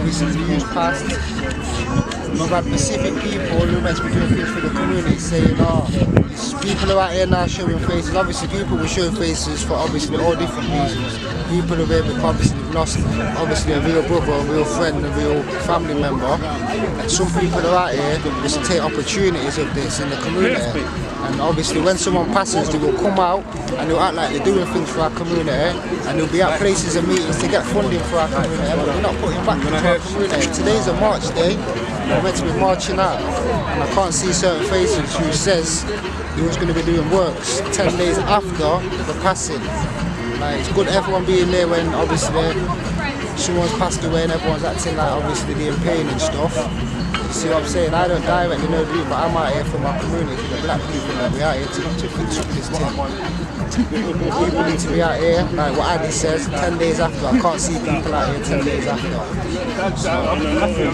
obviously who's passed. We've had specific people who meant to be doing things for the community saying, oh, people are out here now showing faces. Obviously people will show faces for obviously all different reasons. People who've obviously lost obviously a real brother, a real friend, a real family member. And some people are out here just to take opportunities of this in the community. And obviously when someone passes, they will come out and they'll act like they're doing things for our community, and they'll be at places and meetings to get funding for our community, but they're not putting back into our community. Today's a March day, we're meant to be marching out, and I can't see certain faces who says he was going to be doing works 10 days after the passing. Like, it's good everyone being there when obviously someone's passed away and everyone's acting like obviously they're in pain and stuff. You see what I'm saying? I don't directly know you, but I'm out here for my community, for the black people, and we're out here to fix up this thing. People need to be out here, like what Addy says, 10 days after. I can't see people out here 10 days after. So,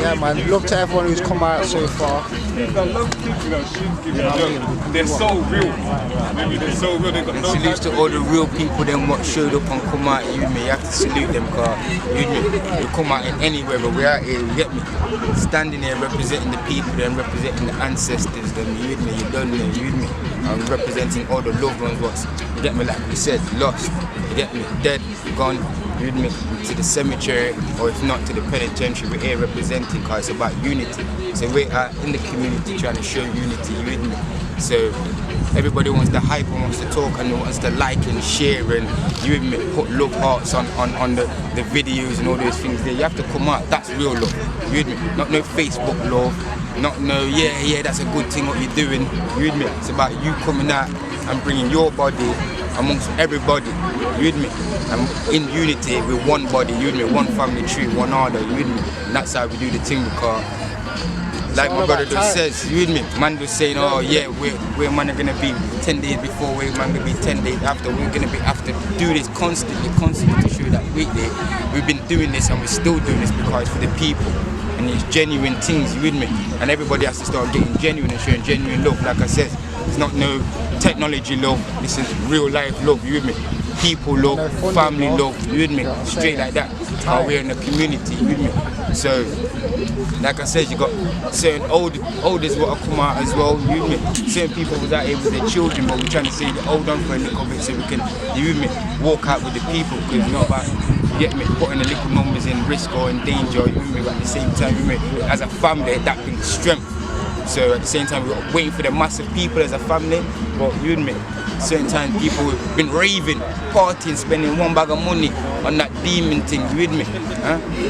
yeah man, love to everyone who's come out so far. They're so real. They're so real. They got no salutes to all the real people then what showed up and come out, you me. You have to salute them, because you come out in anywhere, but we're out here, you get me? Standing here representing the people and representing the ancestors, then you with me, you done there, you with me. I'm representing all the loved ones what's, you get me, like we said, lost, you get me, dead, gone, you with me, to the cemetery, or if not to the penitentiary. We're here representing, because it's about unity. So we're in the community trying to show unity, you with me. So everybody wants to hype and wants to talk and wants to like and share and you with me, put love hearts on the videos and all those things there. You have to come out, that's real love, you with me. Not no Facebook love, not no yeah that's a good thing what you're doing, you with me. It's about you coming out and bringing your body amongst everybody, you with me. And in unity with one body, you with me, one family tree, one order, you with me. And that's how we do the thing, because like my brother just says, you with me, man was saying, oh yeah, we're man are gonna be 10 days before, we're man gonna be 10 days after, we're gonna be after. Do this constantly to show that we've been doing this and we're still doing this because it's for the people. And it's genuine things, you with me? And everybody has to start getting genuine and showing genuine love. Like I said, it's not no technology love, this is real life love, you with me? People love, family love, you with me? Straight like that. How we're in the community, you with me? So, like I said, you got certain olders what come out as well, you with me? Certain people was out here with their children, but we're trying to say the old on for a little bit so we can, you with me, walk out with the people, because you know about, you get me, putting the little numbers in risk or in danger, you with me, but at the same time, you with me, as a family, that brings strength. So at the same time, we're waiting for the massive people as a family, but you with me, certain times people have been raving, partying, spending one bag of money on that demon thing, you with me?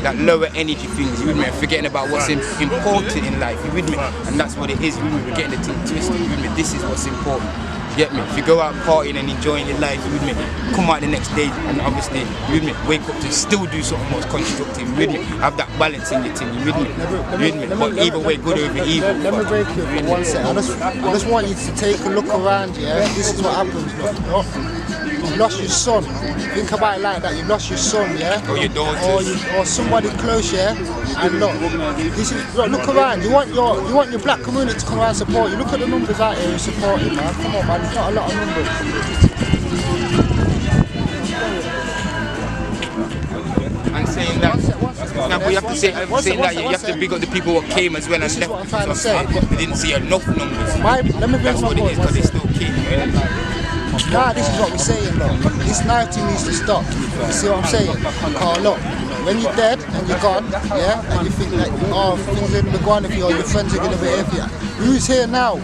That lower energy things, you with me? Forgetting about what's important in life, you with me? And that's what it is, you with me? We're getting the thing twisted, you with me? This is what's important. You get me? If you go out partying and enjoying your life, you with me? Come out the next day and obviously, you with me? Wake up to still do something more constructive, you with me? Have that balance in your thing, you with me? You with me? But either way, good over evil. Let me break you for 1 second. I just want you to take a look around, yeah? This is what happens, look. You've lost your son. Think about it like that. You've lost your son, yeah? Or your daughter. Or somebody close, yeah? And look, look around. You want your black community to come around and support you. Look at the numbers out here who support you, man. Come on, man. There's not a lot of numbers. And saying that, but you have to say that you have to big up the people who came as well and left. What I'm trying to say. They didn't see enough numbers. Let me That's what it is, because they still came. Nah, this is what we're saying, look. This narrative needs to stop. You see what I'm saying? Because look, when you're dead and you're gone, yeah, and you think that things are going to be gone if you or your friends are going to be here for you. Who's here now?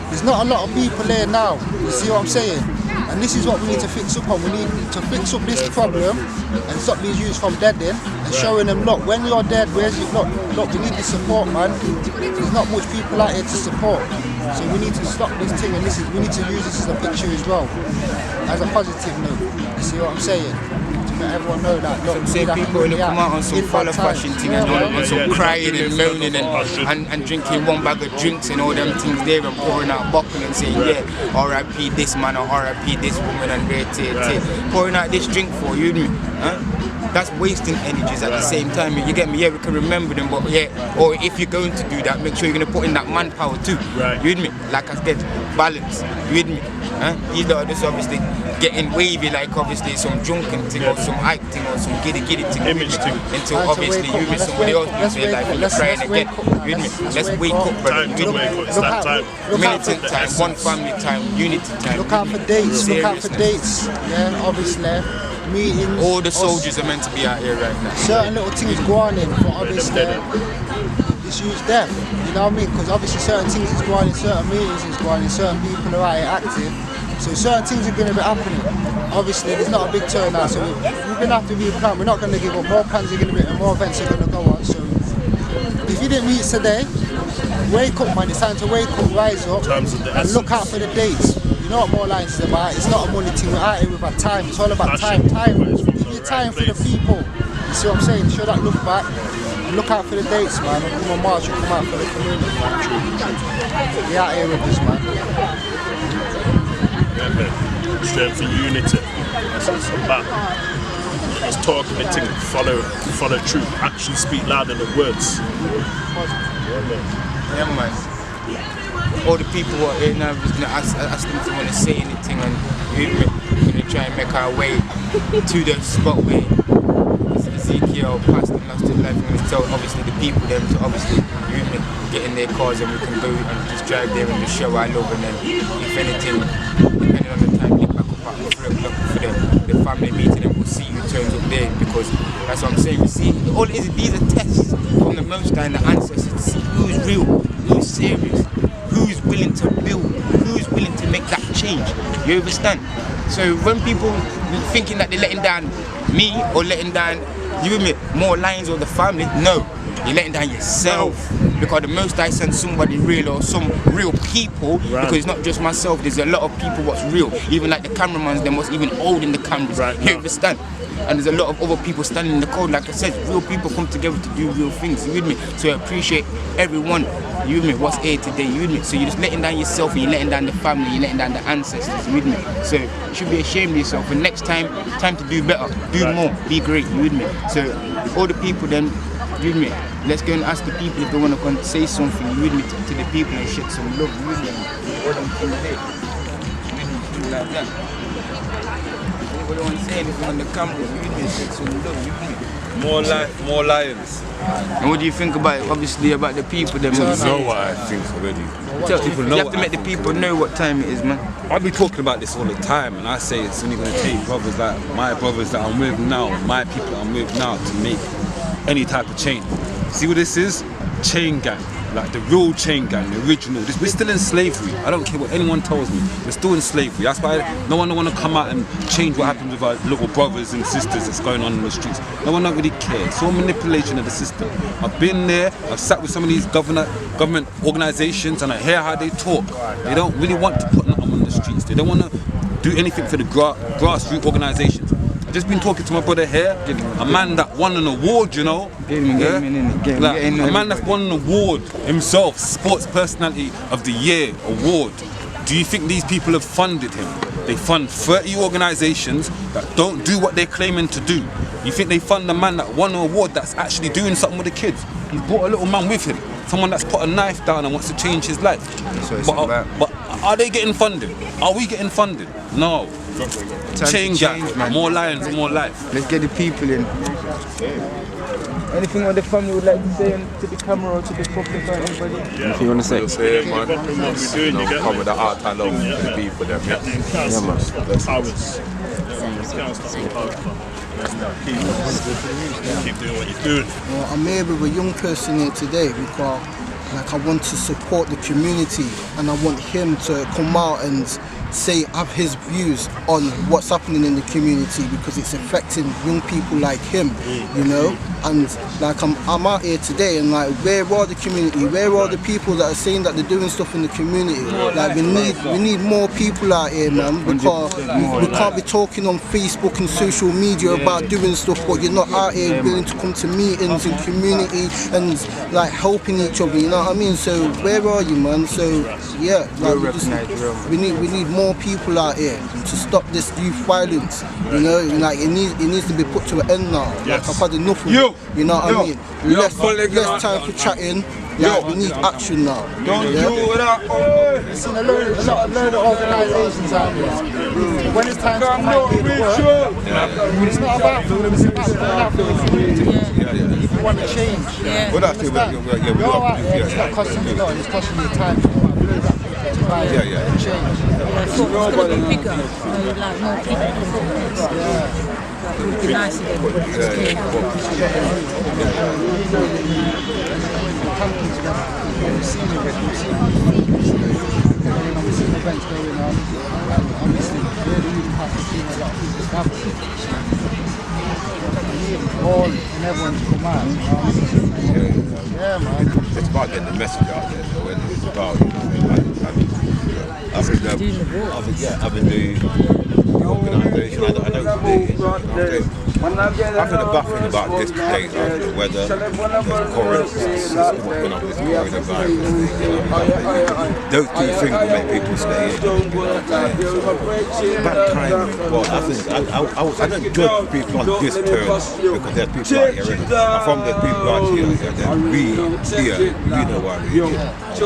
There's not a lot of people here now. You see what I'm saying? And this is what we need to fix up on. We need to fix up this problem and stop these youths from deading and showing them, look, when you're dead, where's your look, we need the support, man. There's not much people out here to support. So we need to stop this thing, and we need to use this as a picture as well, as a positive note. You see what I'm saying? To let everyone know that. Look, some people will come out on some follow fashion thing and on some crying and moaning and drinking one bag of drinks and all them things there and pouring out buckle and saying, yeah, R.I.P. this man or R.I.P. this woman and pouring out this drink for you, huh? that's wasting energies at the same time. You get me? Yeah, we can remember them, but yeah, or if you're going to do that, make sure you're going to put in that manpower too. You with me? Like I said, balance. You with me? These lot are just obviously getting wavy, like obviously some drunken thing or some hype thing or some giddy thing. Image thing. Until obviously you with somebody else lives their life and you're trying again. You with me? Let's wake up, brother. Time to wake up. It's that time. Militant time, one family time, unity time. Look out for dates. Look out for dates. Yeah, obviously. Meetings. All the soldiers are meant to be out here right now. Certain little things go on in, but obviously it's used death. You know what I mean? Because obviously certain things is going on in, certain meetings is going on in, certain people are out here active. So certain things are going to be happening. Obviously there's not a big turnout, so we're going to have to be planned. We're not going to give up. More plans are going to be, and more events are going to go on. So if you didn't meet today, wake up, man. It's time to wake up, rise up, and look out for the dates. You know what Moor Lionz is about? It's not a money thing. We're out here with our time. It's all about time. Give your time for the people. You see what I'm saying? Show that look back. And look out for the dates, man. And come on March, you come out for the community, man. Be out here with us, man. Strength and unity. That's what it's about. Let's talk a bit, follow truth. Actions speak louder than words. Yeah, man. All the people who are here now, ask them if they want to say anything, and we're going to try and make our way to the spot where Ezekiel passed and lost his life. We're going to tell obviously the people them to obviously get in their cars and we can go and just drive there and just show our love, and then if anything, depending on the time, link back up at 3 o'clock for the family meeting, and we'll see who turns up there, because that's what I'm saying. You see, all it is, these are tests from the Most High and the ancestors to see who's real, who's serious, who's willing to build, who's willing to make that change. You understand? So when people thinking that they're letting down me or letting down, you with me, Moor Lionz or the family, no. You're letting down yourself, because the Most High sends somebody real or some real people, because it's not just myself, there's a lot of people what's real, even like the cameramans, them what's even holding the cameras, you understand? And there's a lot of other people standing in the cold, like I said, real people come together to do real things, you with me? So I appreciate everyone, you with me, what's here today, you with me? So you're just letting down yourself, and you're letting down the family, you're letting down the ancestors, you with me? So you should be ashamed of yourself, and next time to do better, do more, be great, you with me? So all the people then, you with me, let's go and ask the people if they want to come say something, you with me, to the people and shit some love, you with me? All them things there, like that. Anybody want to say anything on the camera, you with me, shit some love, you with me? More life, Moor Lionz. And what do you think about it, obviously, about the people? Them You know what I think already. You have to make the people know what time it is, man. I be talking about this all the time, and I say it's only going to take brothers like my brothers that I'm with now, my people that I'm with now, to make any type of change. See what this is? Chain gang. Like the real chain gang, the original. We're still in slavery. I don't care what anyone tells me. We're still in slavery. That's why no one want to come out and change what happens with our little brothers and sisters that's going on in the streets. No one don't really care. It's all manipulation of the system. I've been there. I've sat with some of these government organizations, and I hear how they talk. They don't really want to put nothing on the streets. They don't want to do anything for the grassroots organizations. I've just been talking to my brother here, a man that won an award, you know. A man that won an award himself, Sports Personality of the Year award. Do you think these people have funded him? They fund 30 organizations that don't do what they're claiming to do. You think they fund a man that won an award that's actually doing something with the kids? He's brought a little man with him, someone that's put a knife down and wants to change his life. But are they getting funded? Are we getting funded? No. Chain gang, Moor Lionz, more life. Let's get the people in. Anything on the family would like to say to the camera or to the public or anybody? Anything you want to say? Man, cover the art I love the people them. Yeah, man. Keep doing what you're doing. Well, I'm here with a young person here today because I want to support the community, and I want him to come out and have his views on what's happening in the community, because it's affecting young people like him, you know. And I'm out here today, and where are the community? Where are the people that are saying that they're doing stuff in the community? We need more people out here, man, because we can't be talking on Facebook and social media about doing stuff, but you're not out here willing to come to meetings and community and helping each other, you know what I mean? So where are you, man? So yeah, we need more more people out here to stop this youth violence. You know, like it needs to be put to an end now. Like I've had enough of it. You know what I mean? Less time for chatting. Yeah, we need action now. We've seen a load of organisations out there. When it's time to come out and do the work, it's not about freedom, it's about putting out for the community. If you want to change, you're out there, it's not costing you a lot, it's costing you time to buy and change. It's going to be bigger, like more people. It would be nice if everybody just came out. We've seen events going on, and obviously really have seen a lot of people gather. We need all and everyone to come out. Yeah, man. It's about getting the message out there, though, and it's about having the organisation. I don't having a baffling about this today, the weather, the current system of this coronavirus. Those two things will make people stay in. Bad timing. Well, I think I don't judge people on this term because there's people out here. I'm from the people out here that we know why we're here.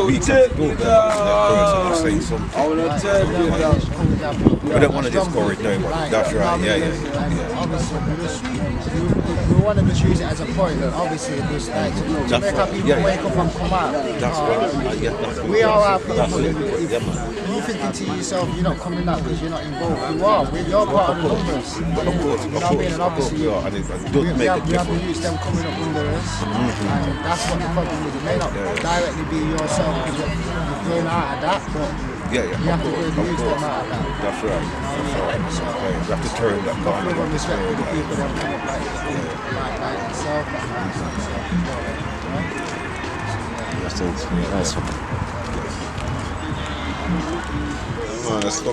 We can support that person or say something. We don't want to discourage nobody. That's right. We want to just use it as a point, and obviously just like to make our people wake up and come out. That's right. We are our people. If you're thinking to yourself, you're not coming out because you're not involved. You are. You're part of the numbers. You know what I mean? And obviously, we have to use them coming up under us, and that's what the problem is. It may not directly be yourself because you're going out of that, but you have to go use them out of that. That's right. You have to turn that down. With respect to the people that come up like yourself.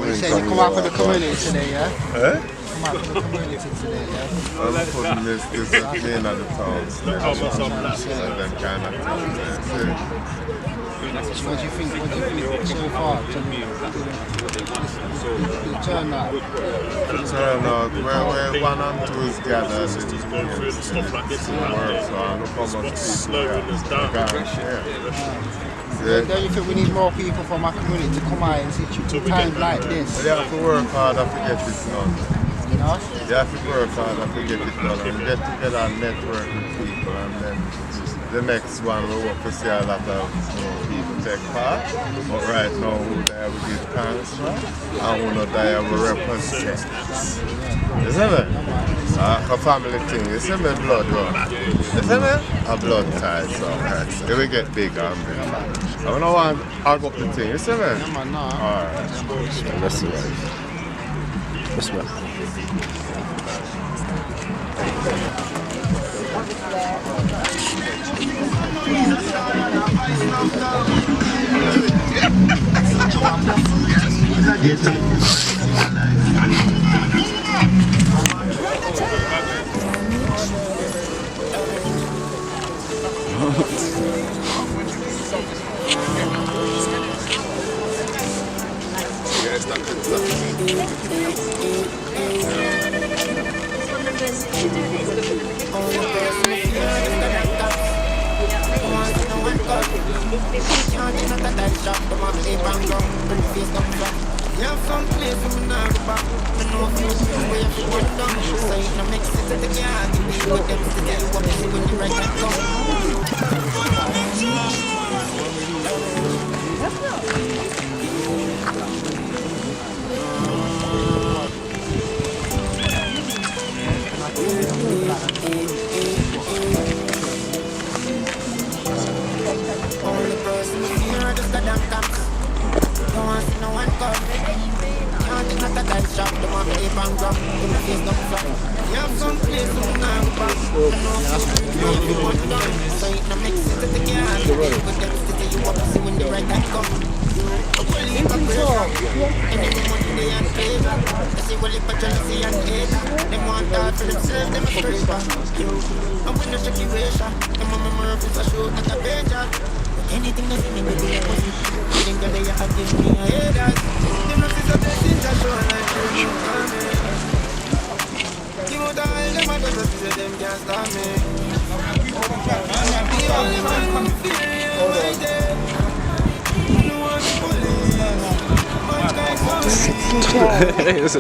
You say you come out for the community today, yeah? Come out for the community today, yeah? I'm putting this in at the town. Them kind of things. What do you think so far? The turnout. Where 1 and 2 is gathered. Just going through the stuff like this and that. Slowing us down. Don't you think we need more people from our community to come out and see times like this? You have to work harder to get this done. You know? You have to work harder to get it done and get together and network with people, and then the next one we hope to see a lot of people take part. But right now who there will give thanks and who not there will represent. You see me? A family thing, you see me, blood run. You see me? A blood tie, so right. It will get bigger and bigger. I don't want to hug up the thing, you see me? Alright. Let's see right. Let's see. Anything that's in me, think that they have given me a head.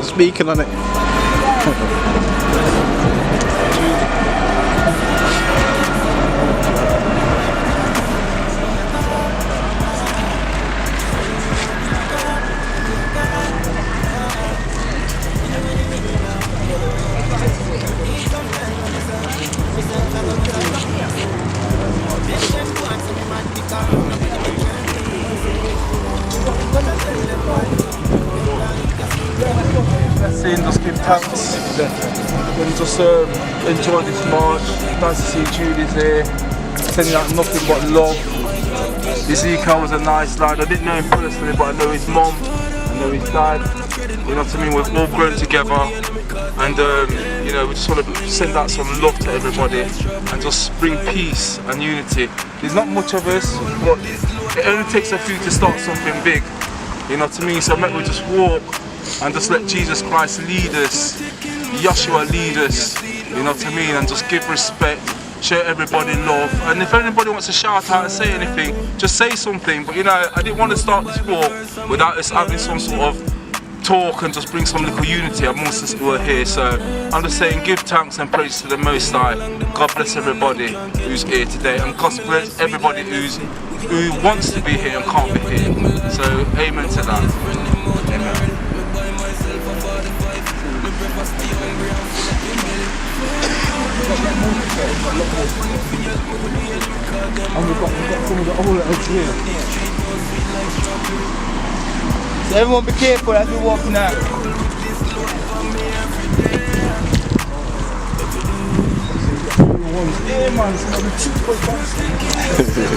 Speaking on it. Just give thanks and just enjoy this march. Nice to see Julie's here, sending out nothing but love. Ezekiel was a nice lad. I didn't know him personally, but I know his mum, I know his dad. You know what I mean? We've all grown together, and you know, we just want to send out some love to everybody and just bring peace and unity. There's not much of us, but it only takes a few to start something big. You know what I mean? So maybe we just walk and just let Jesus Christ lead us, Yeshua lead us, you know what I mean, and just give respect, show everybody love. And if anybody wants to shout out and say anything, just say something. But you know, I didn't want to start this walk without us having some sort of talk and just bring some little unity amongst us who are here. So I'm just saying, give thanks and praise to the Most High. God bless everybody who's here today, and God bless everybody who wants to be here and can't be here. So amen to that. Amen. And we've got some of the older heads here. So everyone be careful as we walk now. Yeah, man, it's gonna be 2.5.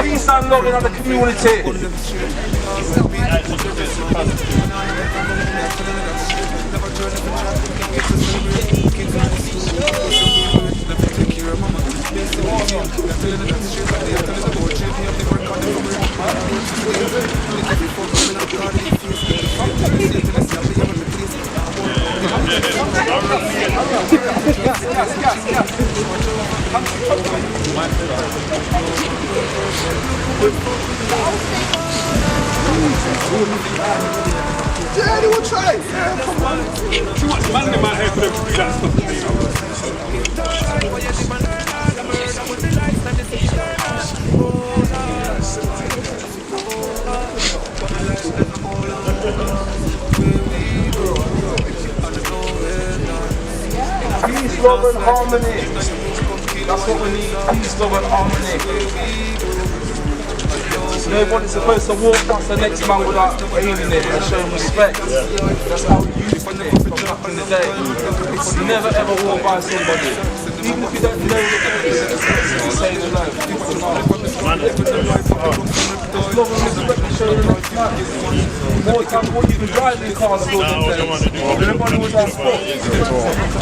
Peace and love in the community. Did anyone try? Yeah, come on. Too much man in my head for them to do that Peace, love and harmony. That's what we need. Peace, love and harmony. Nobody's supposed to walk past the next man without aiming it and showing respect. That's how we used to live from back in the day. You never ever walk by somebody. Even if you don't know the person, say hello. Just love and respect and show the next man. More time what you can drive in cars those days. Everybody was on foot.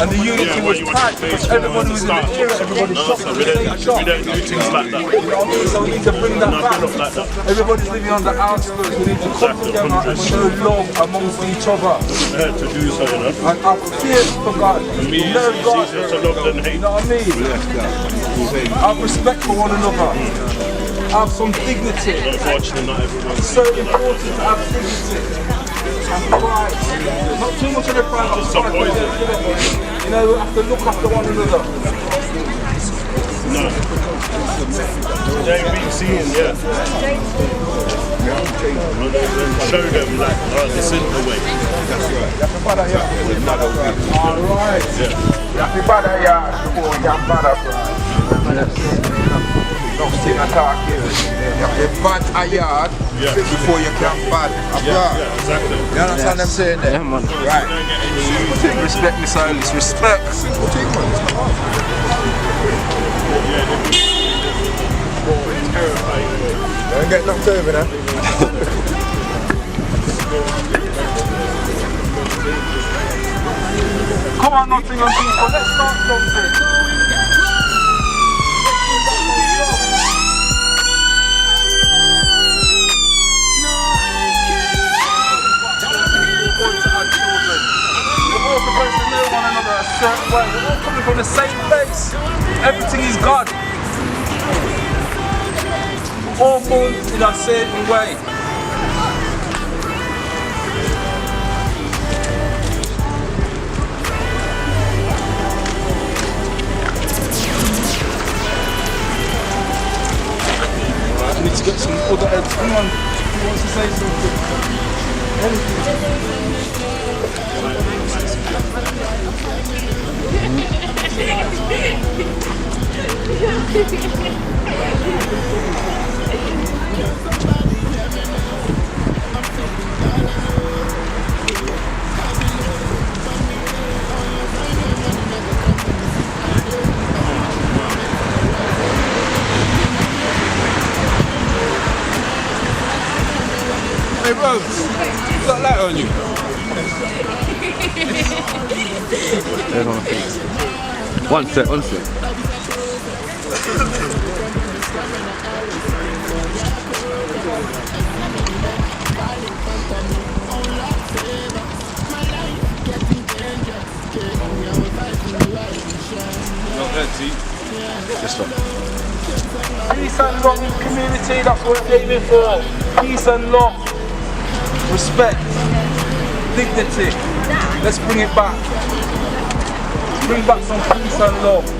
And the unity was tight because everybody was in the area, everybody shopped at the same shop. We don't do things like that. You know what I mean? So we need to bring that back. Everybody's living on the outskirts. We need to come together and show love amongst each other. To do so, you know. And have fear for God. No God. To love than hate. You know what I mean? Have respect for one another. Have some dignity. Unfortunately, not everyone. It's so important to have dignity. And pride. Not too much of the pride, just pride. You know, we have to look after one another. No. They've been seen, yeah. Show them like, oh, this isn't the way. That's right. Alright. Happy bada yard before you bada fry. Don't sing and talk here. You have to bad a yard before you can bad a yard. Yeah, exactly. You understand what I'm saying there? Yeah, man. Right. Respect me, silence. Respect. Simple thing, man. It's not hard. Don't get knocked over now. Come on, Nottingham people, let's start something. God. All forms in a certain way. I need to get some other heads. Come on. Who wants to say Hey Rose, you got light on you? Turn on the face. One sec. Not that deep. Just one. peace and love in community, that's what we're aiming for. Peace and love, respect, dignity. Let's bring it back. Let's bring back some peace and love.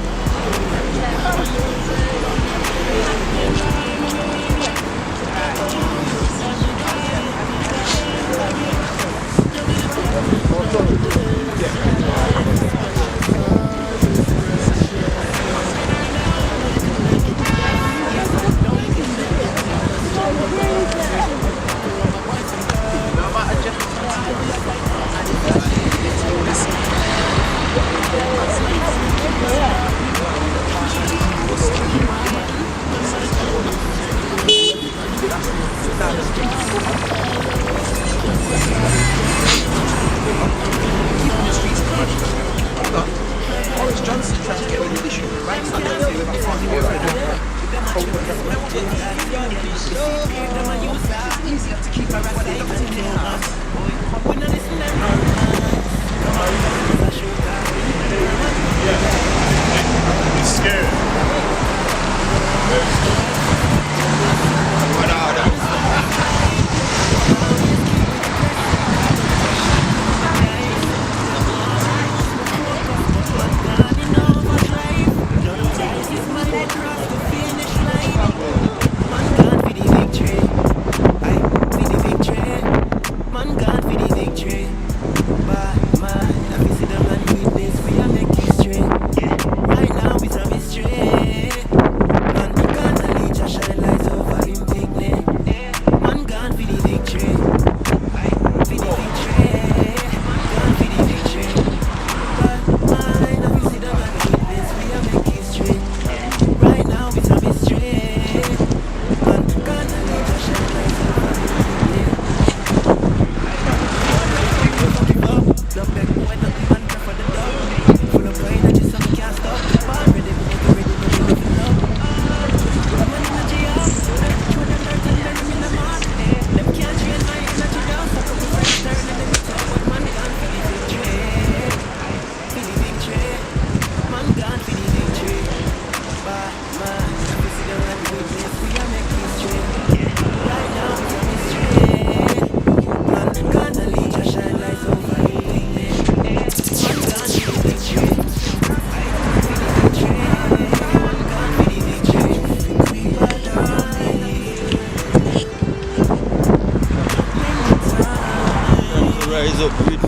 Rise up with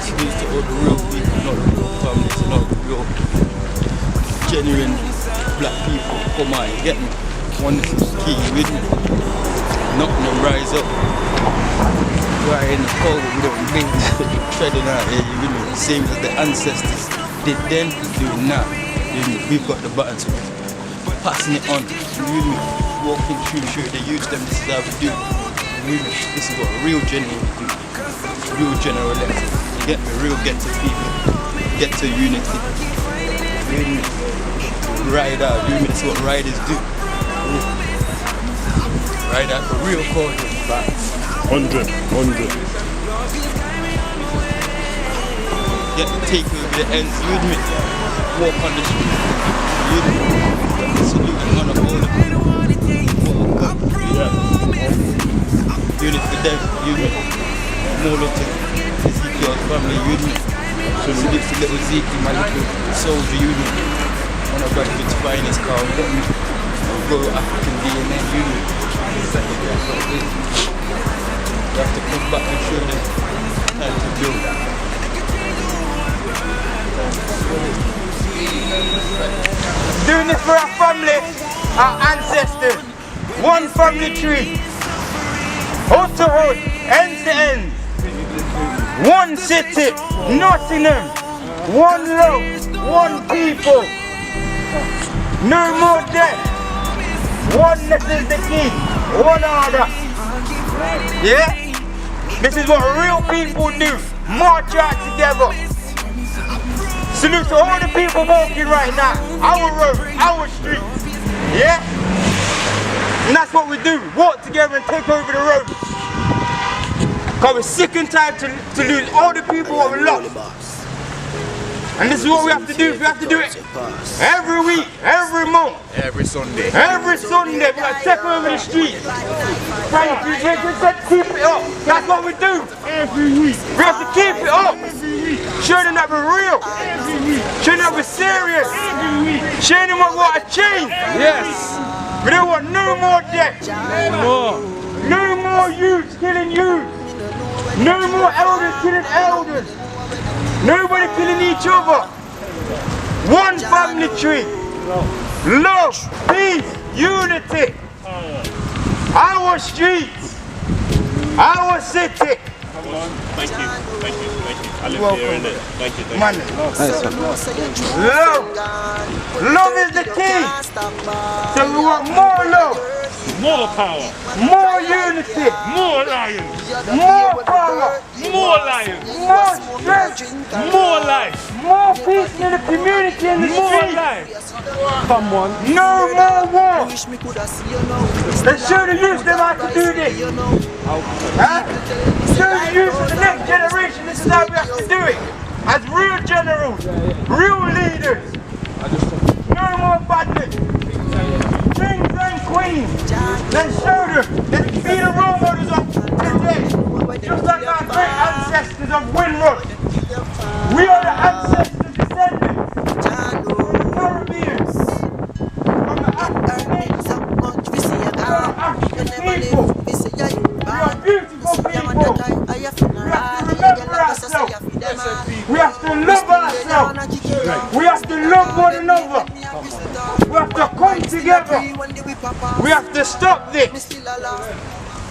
speak to all the real people, not the real families, not the real genuine black people. Come on, you get me? One key with me. Nothing to rise up. Right in the cold without wings, treading out here, you with me? Same as the ancestors did then, doing now. We've got the buttons, passing it on. You with me? Walking through, show the youth them this is how we do. This is what a real general do. Real general elected. You get me? Real get to people. Get to unity. Really ride out. This is what riders do. Ride out for real causes. 100. Get to take over the ends with me. Walk on the street. Salute and honour all of them. Unity for them, unity. Moor Love Ezekiel's family, unity. Salute to little Zeke, my little soldier, unity. One of God's finest car, grow African DNA, unity. Exactly, that's what it is. You have to come back and show them time to build. Doing this for our family, our ancestors. One family tree. Hood to hood, end to end. One city, Nottingham. One love, one people. No more death. Oneness is the key. One order. Yeah? This is what real people do. March out together. Salute to all the people walking right now. Our road, our street. Yeah? And that's what we do. Walk together and take over the road. Because we're sick and tired to lose all the people what we lost. And this is what we have to do. We have to do it every week, every month. Every Sunday. Every Sunday, we got to take over the streets. Keep it up. That's what we do. Every week. We have to keep it up. Show them that we're real. Show them that we're serious. Show them what we want to change. Yes. We don't want no more death. No more youths killing youth. No more elders killing elders. Nobody killing each other. One family tree. Love, peace, unity. Our streets. Our city. Thank you. I live here, innit? Thank you. Love. Love is the key. So we want more love. Moor Power. More unity. Moor Lionz. More power. Moor Lionz. More strength. More life. More peace in the community and the More street. life. Come on. No more war. Let's show the youth them how to do this. Huh? Show the youth of the next generation this is how we have to do it. As real generals, real leaders. No more badness. Kings and queens. Let's show them. Let's be the role models of today. Just like our great ancestors of Windrush. We are the ancestors descendants from the Caribbean. From the African nation. We are African people. We are beautiful people. We have to remember ourselves. We have to love ourselves. We have to love one another. We have to come together. We have to stop this.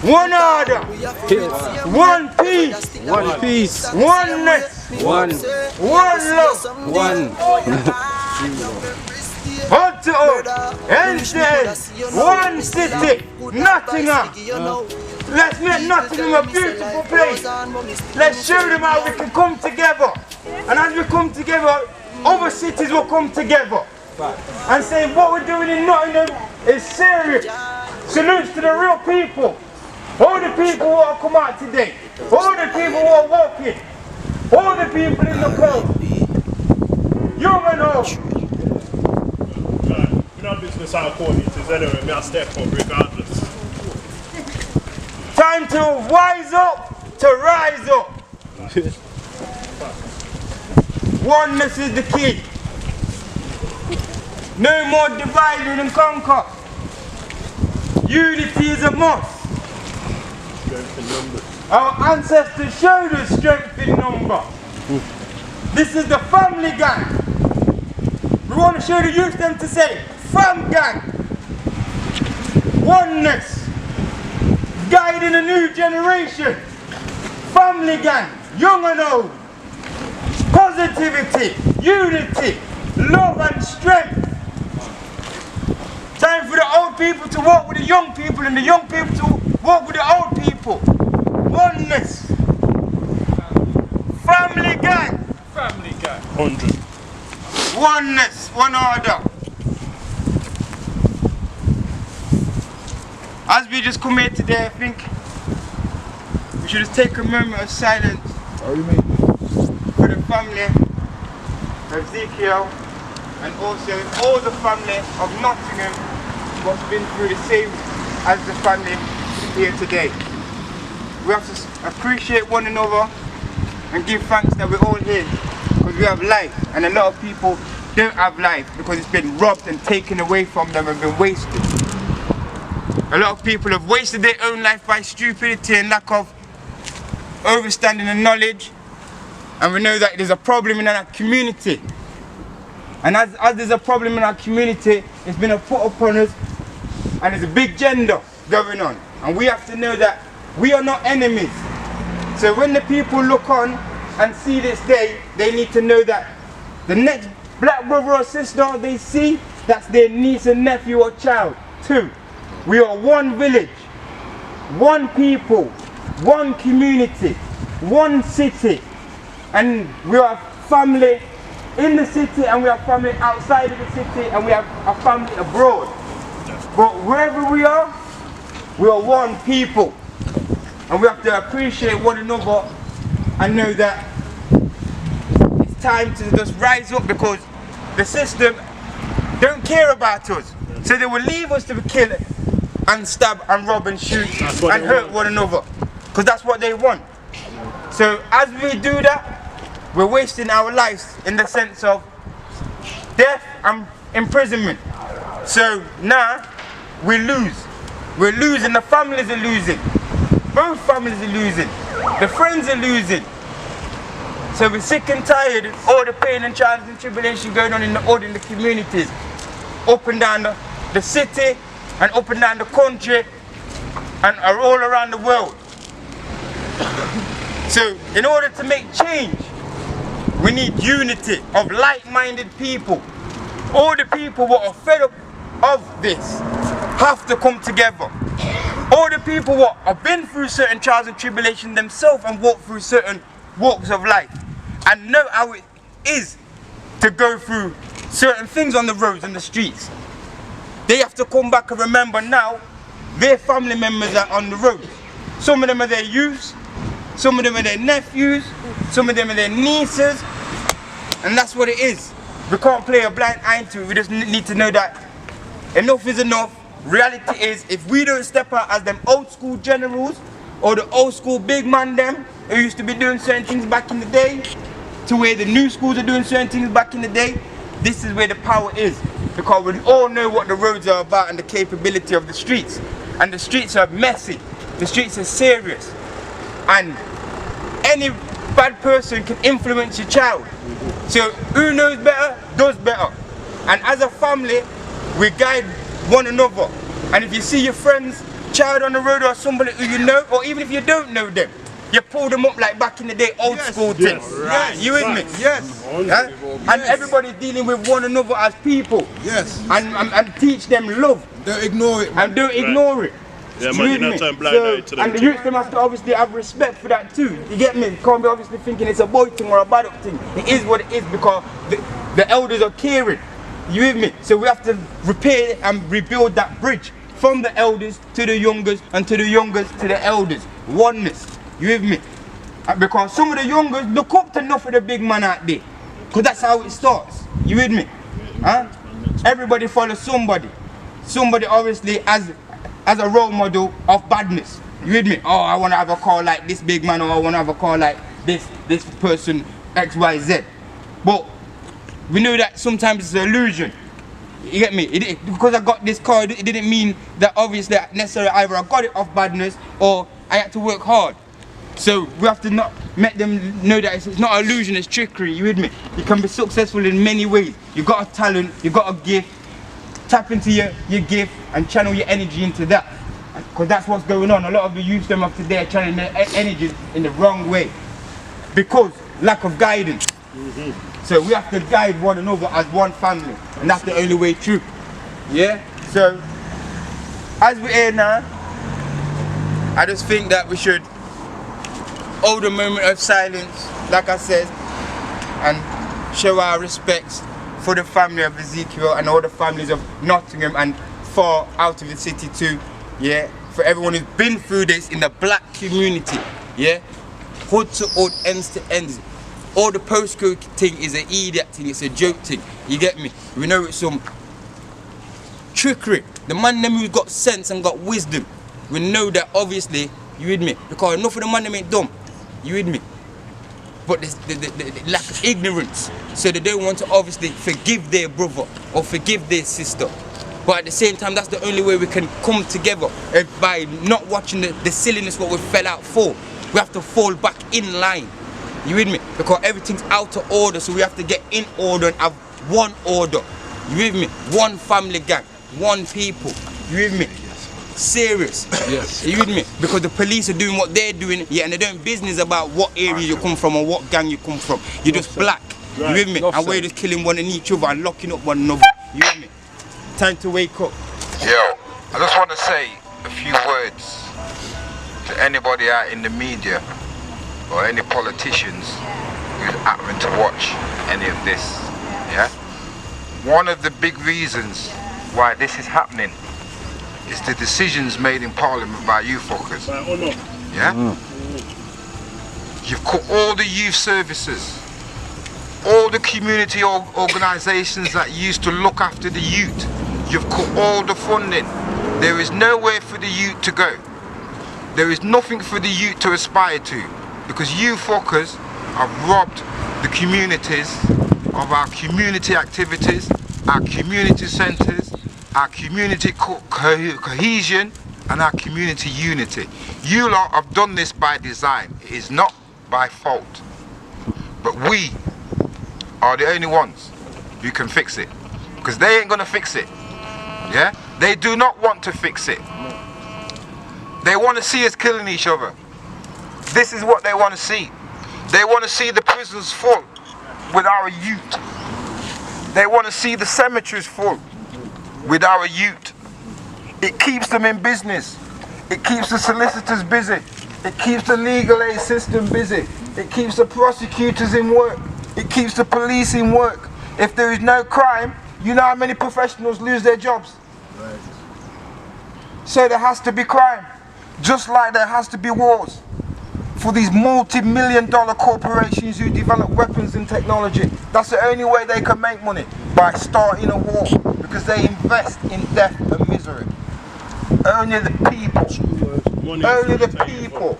One order. One peace. One peace. Oneness. One. One love. One. Heart to heart. End to end. One city. Nottingham. Let's make Nottingham a beautiful place. Let's show them how we can come together. And as we come together, other cities will come together. And say what we're doing in Nottingham is serious. Salutes to the real people. All the people who have come out today. All the people who are walking. All the people in the crowd. Young and old. We're not business how important it is anyway. Me I step up regardless. Time to wise up, to rise up. Oneness is the key. No more divide and conquer. Unity is a must. Our ancestors showed us strength in number. This is the family gang. We want to show the youth them to say, fam gang. Oneness. Guiding a new generation. Family gang, young and old. Positivity, unity, love and strength. Time for the old people to walk with the young people and the young people to walk with the old people. Oneness. Family gang. Family gang. 100. Oneness, one order. As we just come here today, I think we should just take a moment of silence for the family of Ezekiel, and also all the family of Nottingham what's been through the same as the family here today. We have to appreciate one another and give thanks that we're all here because we have life, and a lot of people don't have life because it's been robbed and taken away from them and been wasted. A lot of people have wasted their own life by stupidity and lack of understanding and knowledge, and we know that there's a problem in our community. And as there's a problem in our community, it's been put upon us, and there's a big agenda going on. And we have to know that we are not enemies. So when the people look on and see this day, they need to know that the next black brother or sister they see, that's their niece and nephew or child too. We are one village, one people, one community, one city, and we are family in the city, and we have family outside of the city, and we have a family abroad. But wherever we are one people, and we have to appreciate one another and know that it's time to just rise up, because the system don't care about us. So they will leave us to be killed and stab and rob and shoot and hurt one another, because that's what they want. So as we do that, we're wasting our lives in the sense of death and imprisonment. So now we lose. We're losing, the families are losing. Both families are losing. The friends are losing. So we're sick and tired of all the pain and trials and tribulation going on in the communities, up and down the city and up and down the country and all around the world. So in order to make change, we need unity of like-minded people. All the people who are fed up of this have to come together. All the people who have been through certain trials and tribulations themselves and walked through certain walks of life and know how it is to go through certain things on the roads and the streets. They have to come back and remember now their family members are on the road. Some of them are their youths, some of them are their nephews, some of them are their nieces, and that's what it is. We can't play a blind eye to it. We just need to know that enough is enough. Reality is, if we don't step out as them old school generals or the old school big man them who used to be doing certain things back in the day, to where the new schools are doing certain things back in the day, this is where the power is. Because we all know what the roads are about and the capability of the streets. And the streets are messy. The streets are serious. And any bad person can influence your child. So who knows better, does better. And as a family, we guide one another. And if you see your friend's child on the road or somebody who you know, or even if you don't know them, you pull them up like back in the day, old school things. Right. You with me? Yes. And everybody's dealing with one another as people. Yes. And teach them love. Don't ignore it. And don't ignore it. Yeah, man, you're not turn blind eye to them. And the youth them have to obviously have respect for that too. You get me? You can't be obviously thinking it's a boy thing or a bad up thing. It is what it is because the elders are caring. You with me? So we have to repair and rebuild that bridge from the elders to the youngers and to the youngers to the elders. Oneness. You with me? Because some of the youngers look up to enough of the big man out there. Because that's how it starts. You with me? Huh? Everybody follows somebody. Somebody obviously as a role model of badness. You with me? Oh, I want to have a car like this big man, or I want to have a car like this person, XYZ. But we know that sometimes it's an illusion. You get me? Because I got this car, it didn't mean that obviously necessarily either I got it off badness or I had to work hard. So we have to not make them know that it's not an illusion, it's trickery. You with me? You can be successful in many ways. You got a talent, you got a gift. Tap into your gift and channel your energy into that. Because that's what's going on. A lot of the youth them of today are channeling their energy in the wrong way. Because lack of guidance. So we have to guide one another as one family. And that's the only way through. Yeah? So, as we're here now, I just think that we should hold a moment of silence, like I said, and show our respects for the family of Ezekiel and all the families of Nottingham and far out of the city too, yeah? For everyone who's been through this in the black community, yeah? Hood to hood, ends to ends. All the postcode thing is an idiot thing, it's a joke thing. You get me? We know it's some trickery. The man them who's got sense and got wisdom, we know that obviously, you with me? Because enough of the man them ain't dumb. You with me? But the lack of ignorance, so they don't want to obviously forgive their brother or forgive their sister. But at the same time, that's the only way we can come together, by not watching the silliness what we fell out for. We have to fall back in line. You with me? Because everything's out of order, so we have to get in order and have one order. You with me? One family gang, one people. You with me? Serious. Yes. You with me? Because the police are doing what they're doing, yeah, and they're doing business about what area you come from or what gang you come from. You're just black. You with me? And we're just killing one and each other and locking up one another. You with me? Time to wake up. Yo, I just want to say a few words to anybody out in the media or any politicians who's happening to watch any of this. Yeah? One of the big reasons why this is happening is the decisions made in Parliament by you fuckers. Yeah? You've cut all the youth services, all the community organisations that used to look after the youth. You've cut all the funding. There is nowhere for the youth to go. There is nothing for the youth to aspire to, because you fuckers have robbed the communities of our community activities, our community centres, our community cohesion and our community unity. You lot have done this by design. It is not by fault. But we are the only ones who can fix it, because they ain't gonna fix it. Yeah? They do not want to fix it. They want to see us killing each other. This is what they want to see. They want to see the prisons full with our youth. They want to see the cemeteries full with our youth. It keeps them in business. It keeps the solicitors busy. It keeps the legal aid system busy. It keeps the prosecutors in work. It keeps the police in work. If there is no crime, you know how many professionals lose their jobs? Right. So there has to be crime, just like there has to be wars. For these multi-million-dollar corporations who develop weapons and technology, that's the only way they can make money, by starting a war, because they invest in death and misery. Only the people, only the people,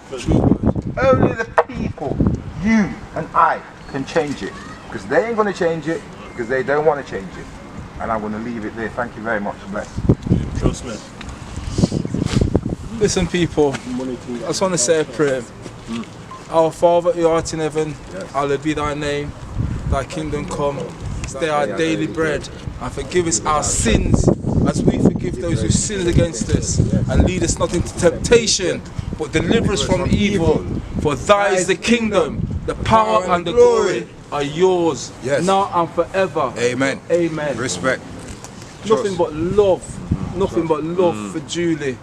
only the people, you and I can change it, because they ain't going to change it, because they don't want to change it. And I'm going to leave it there. Thank you very much. Bless. Trust me. Listen, people, I just want to say a prayer. Our Father who art in heaven, hallowed be thy name. Thy kingdom come. Stay our daily bread, and forgive us our sins as we forgive those who sin against us. And lead us not into temptation, but deliver us from evil. For thy is the kingdom, the power and the glory are yours, now and forever. Amen. Amen. Respect. Nothing but love. Nothing but love for Julie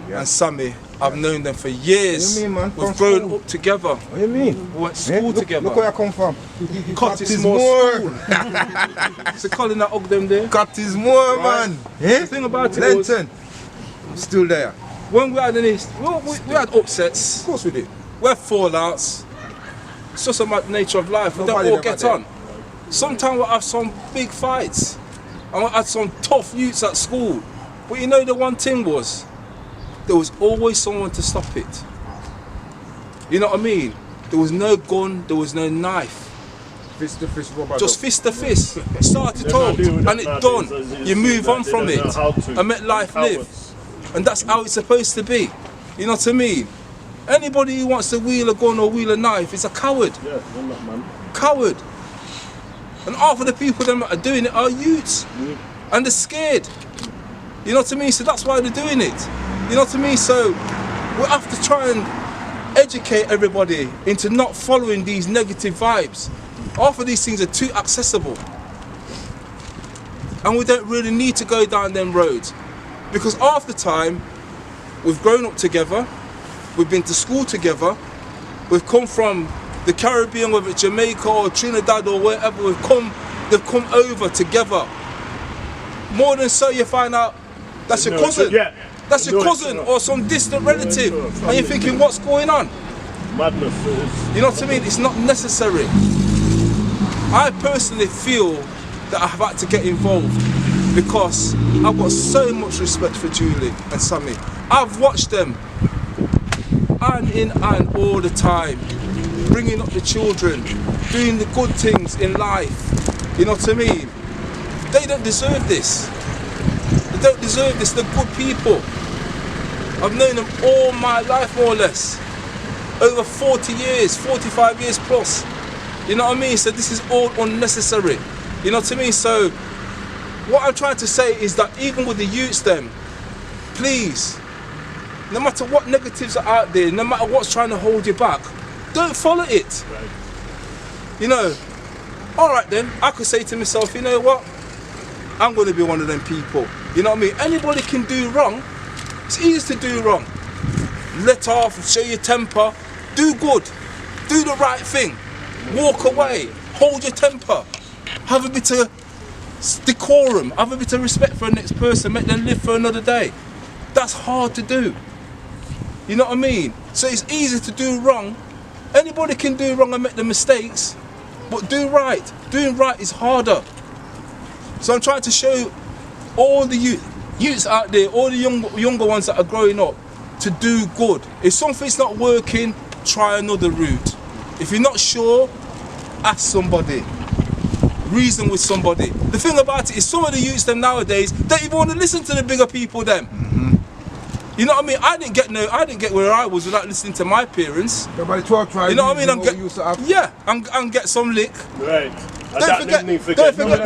and Sammy. I've known them for years. What do you mean, man? We've grown up together. What do you mean? We went to school together. Look where I come from. Cottis Moor. So Colin that hug them there. Cottis Moor, man. The thing about it was, Lenton. I'm still there. when we had we had upsets. Of course we did. We had fallouts. It's just about the nature of life. We don't all get on. Sometimes we'll have some big fights. And we had some tough youths at school. But you know the one thing was, there was always someone to stop it. You know what I mean? There was no gun, there was no knife. Fist to fist, just fist to fist. Started out and it done. You move on from it and make life live. And that's how it's supposed to be. You know what I mean? Anybody who wants to wheel a gun or wheel a knife is a coward. Yeah, man. Coward. And half of the people that are doing it are youths. And they're scared. You know what I mean? So that's why they're doing it. You know what I mean? So we have to try and educate everybody into not following these negative vibes. Half of these things are too accessible. And we don't really need to go down them roads. Because half the time, we've grown up together, we've been to school together, we've come from the Caribbean, whether it's Jamaica or Trinidad or wherever they've come over together. More than so, you find out that's your cousin. That's your cousin or some distant relative. And you're thinking, what's going on? Madness. You know what I mean? It's not necessary. I personally feel that I've had to get involved because I've got so much respect for Julie and Sammy. I've watched them hand in hand all the time, bringing up the children, doing the good things in life. You know what I mean? They don't deserve this. They don't deserve this. They're good people. I've known them all my life, more or less. Over 40 years, 45 years plus. You know what I mean? So this is all unnecessary. You know what I mean? So what I'm trying to say is that even with the youths then, please, no matter what negatives are out there, no matter what's trying to hold you back, don't follow it. Right. You know, all right then, I could say to myself, you know what? I'm going to be one of them people. You know what I mean? Anybody can do wrong. It's easy to do wrong. Let off, show your temper, do good, do the right thing, walk away, hold your temper, have a bit of decorum, have a bit of respect for the next person, make them live for another day. That's hard to do. You know what I mean? So it's easy to do wrong. Anybody can do wrong and make the mistakes, but do right. Doing right is harder. So I'm trying to show all the youths out there, all the younger ones that are growing up, to do good. If something's not working, try another route. If you're not sure, ask somebody. Reason with somebody. The thing about it is some of the youths them nowadays don't even want to listen to the bigger people them. You know what I mean? I didn't get where I was without listening to my parents. You know what I mean? And get some lick. Right. Don't forget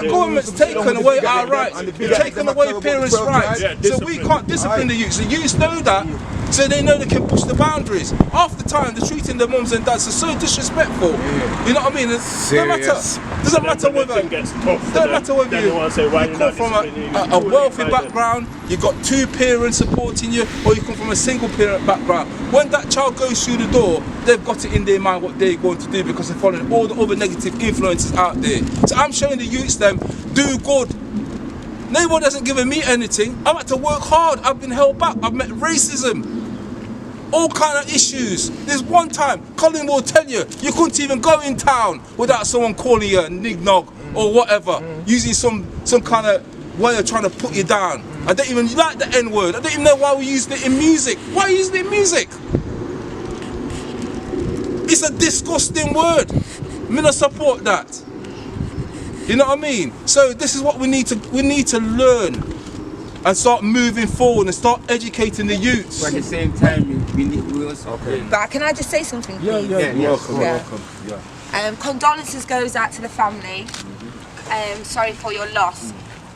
the government's taken away our rights. They've taken away parents' rights. So we can't discipline the youths. The youths know that, so they know they can push the boundaries. Half the time they're treating their mums and dads are so disrespectful. You know what I mean? Doesn't matter whether you come from a wealthy background, you've got two parents supporting you, or you come from a single parent background. When that child goes through the door, they've got it in their mind what they're going to do because they're following all the other negative influences out there. So I'm showing the youths them, do good. Nobody hasn't given me anything. I've had to work hard. I've been held back. I've met racism. All kind of issues. There's one time, Colin will tell you, you couldn't even go in town without someone calling you a nignog or whatever, using some kind of way of trying to put you down. I don't even like the N-word. I don't even know why we used it in music. Why use it in music? It's a disgusting word. Me not support that. You know what I mean? So this is what we need to learn and start moving forward and start educating the youths. But at the same time, we also... Okay. But can I just say something, please? Yeah. Welcome. Yeah. Condolences goes out to the family. Sorry for your loss.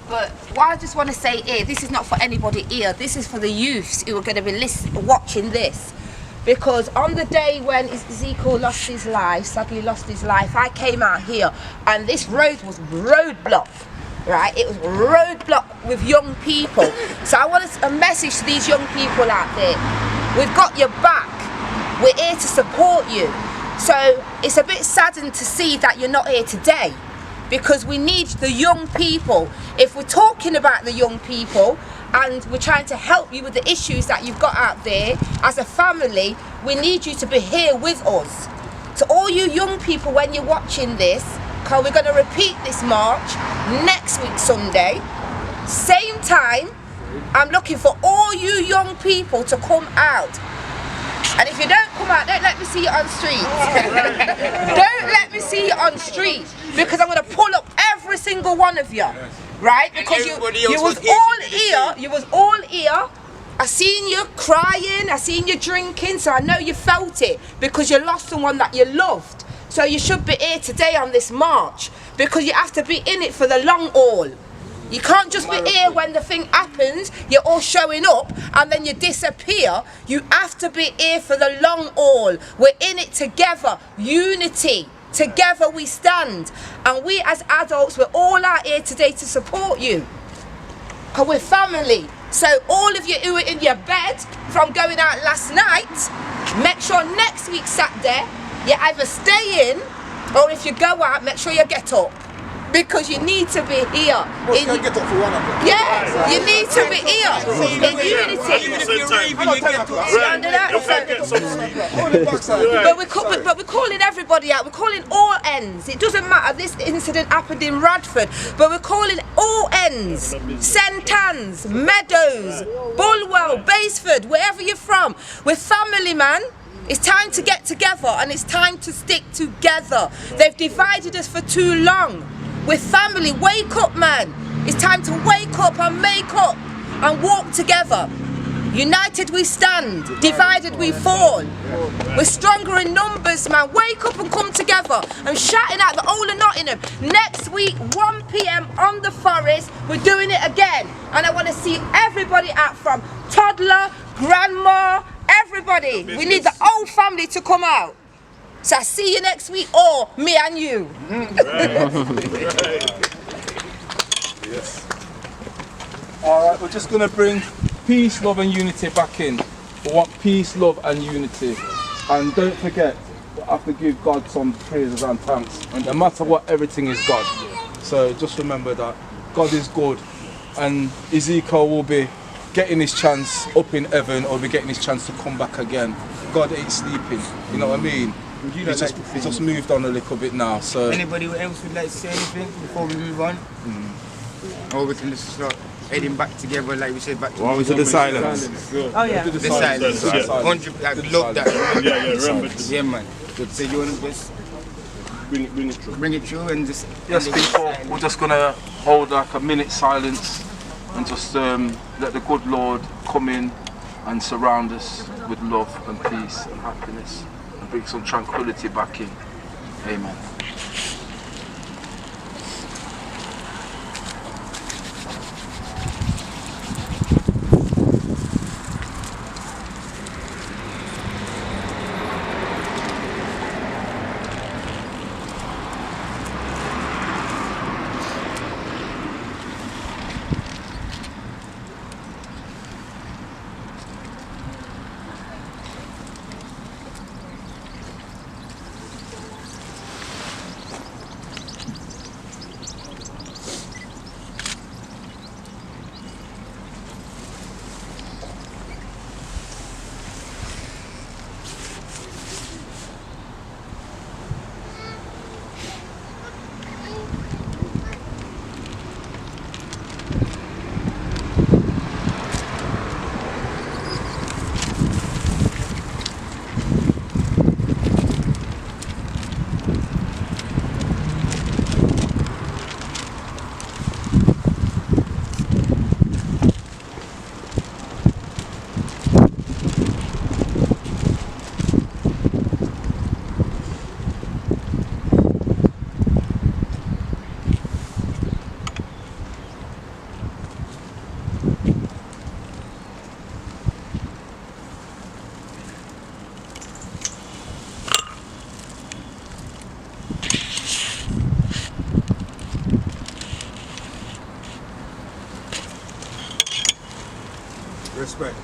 But what I just want to say here, this is not for anybody here. This is for the youths who are going to be watching this. Because on the day when Ezekiel lost his life, sadly lost his life, I came out here and this road was roadblocked. Right, it was roadblocked with young people. So I want a message to these young people out there. We've got your back. We're here to support you. So it's a bit saddened to see that you're not here today, because we need the young people. If we're talking about the young people and we're trying to help you with the issues that you've got out there as a family, we need you to be here with us. To all you young people, when you're watching this, because we're going to repeat this march next week Sunday, same time. I'm looking for all you young people to come out. And if you don't come out, don't let me see you on street. Don't let me see you on street, because I'm going to pull up every single one of you, right? Because you was all here. I seen you crying, I seen you drinking, so I know you felt it because you lost someone that you loved. So you should be here today on this march, because you have to be in it for the long haul. You can't just be here when the thing happens, you're all showing up and then you disappear. You have to be here for the long haul. We're in it together. Unity. Together we stand. And we as adults, we're all out here today to support you. Because we're family. So all of you who are in your bed from going out last night, make sure next week Saturday, you either stay in, or if you go out, make sure you get up. Because you need to be here. Yeah, you need to be here in unity. But we're calling everybody out. We're calling all ends. It doesn't matter. This incident happened in Radford, but we're calling all ends. Sentans, Meadows, Bulwell, Baseford, wherever you're from. We're family, man. It's time to get together and it's time to stick together. They've divided us for too long. We're family. Wake up, man. It's time to wake up and make up and walk together. United we stand, divided we fall. We're stronger in numbers, man. Wake up and come together. I'm shouting out the whole of Nottingham. Next week, 1 PM on the Forest, we're doing it again. And I want to see everybody out, from toddler, grandma, everybody. We need the whole family to come out. So I see you next week, or me and you. Yes. All right, we're just going to bring peace, love and unity back in. We want peace, love and unity. And don't forget, we have to give God some praises and thanks. And no matter what, everything is God. So just remember that God is good. And Ezekiel will be getting his chance up in heaven, or be getting his chance to come back again. God ain't sleeping, you know what I mean? He's just moved on a little bit now. So anybody else would like to say anything before we move on? Or we can just start heading back together, like we said, back to the silence. Oh yeah, the silence. 100. I love that. Yeah, man. So you want to just bring it through and just. Yes, people. We're just gonna hold like a minute silence and just let the good Lord come in and surround us with love and peace and happiness and bring some tranquility back in. Amen. Respect.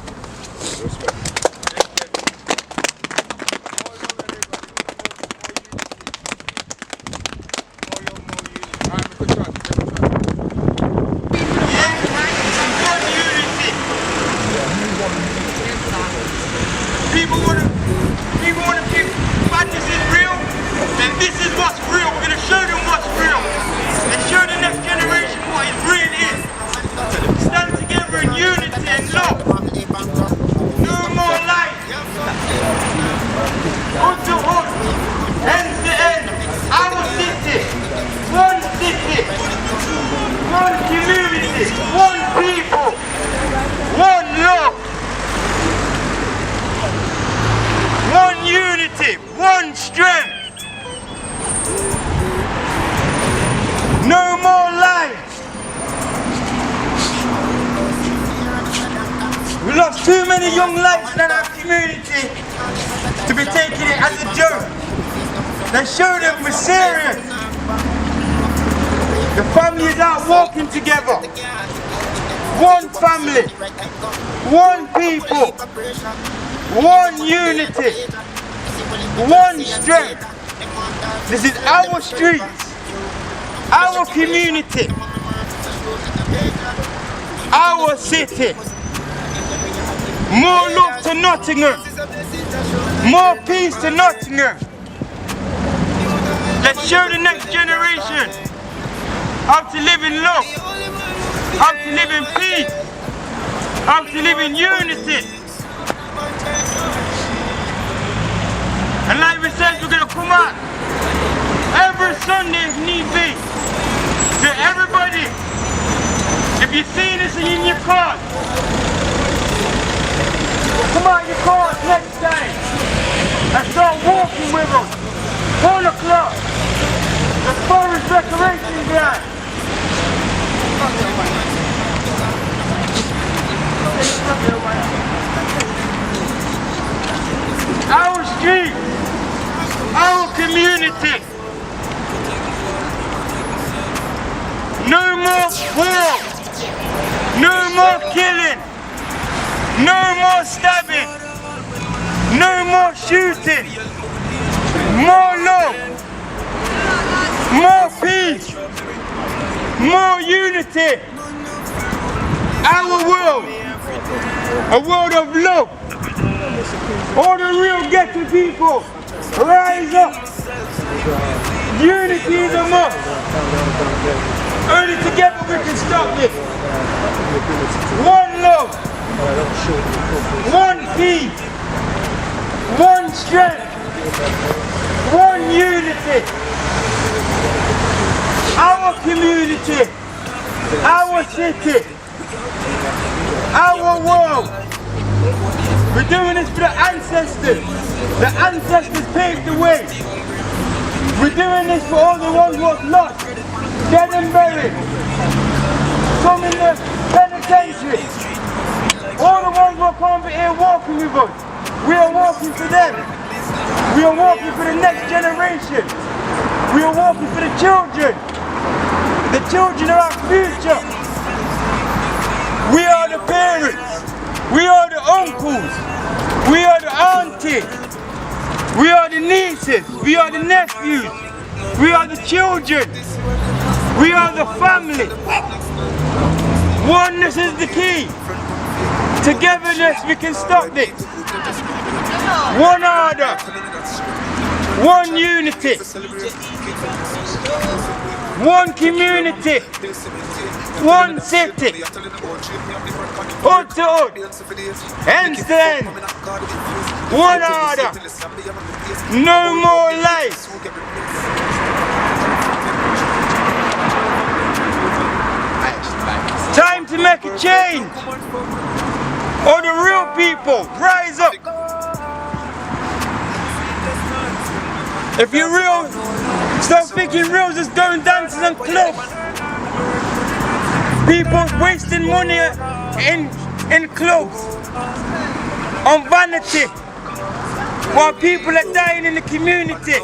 People want to think madness is real, and this is what's real. We're going to show them what's real, and show the next generation what it really is. Stand together in unity and love. No more lies. Hood to hood, end to end. Our city, one community, one people, one love. One unity, one strength. No more lies. We lost too many young lives in our community to be taking it as a joke. Let's show them we're serious. The family is out walking together. One family, one people, one unity, one strength. This is our streets, our community, our city. More love to Nottingham, more peace to Nottingham. Let's show the next generation how to live in love, how to live in peace, how to live in unity. And like we said, we're going to come out every Sunday if need be to everybody. If you see this in your car, come out your cars next day and start walking with us. 1 o'clock, the forest recreation ground. Our street, our community. No more war, no more killing, no more stabbing, no more shooting, more love, more peace, more unity. Our world, a world of love. All the real ghetto people, rise up. Unity is a must. Only together we can stop this. One love, one peace, one strength, one unity. Our community, our city, our world. We're doing this for the ancestors. The ancestors paved the way. We're doing this for all the ones who are lost, dead and buried. Some in the penitentiary. All the ones who can't be here walking with us. We are walking for them. We are walking for the next generation. We are walking for the children. The children are our future. We are the parents. We are the uncles. We are the aunties. We are the nieces. We are the nephews. We are the children. We are the family. Oneness is the key. Togetherness, we can stop this. One order. One unity. One community. One city. Hood to hood. End to end. One order. No more lies. Time to make a change. All the real people, rise up. If you're real, stop thinking real, just go and dances and clubs. People wasting money in clubs on vanity while people are dying in the community.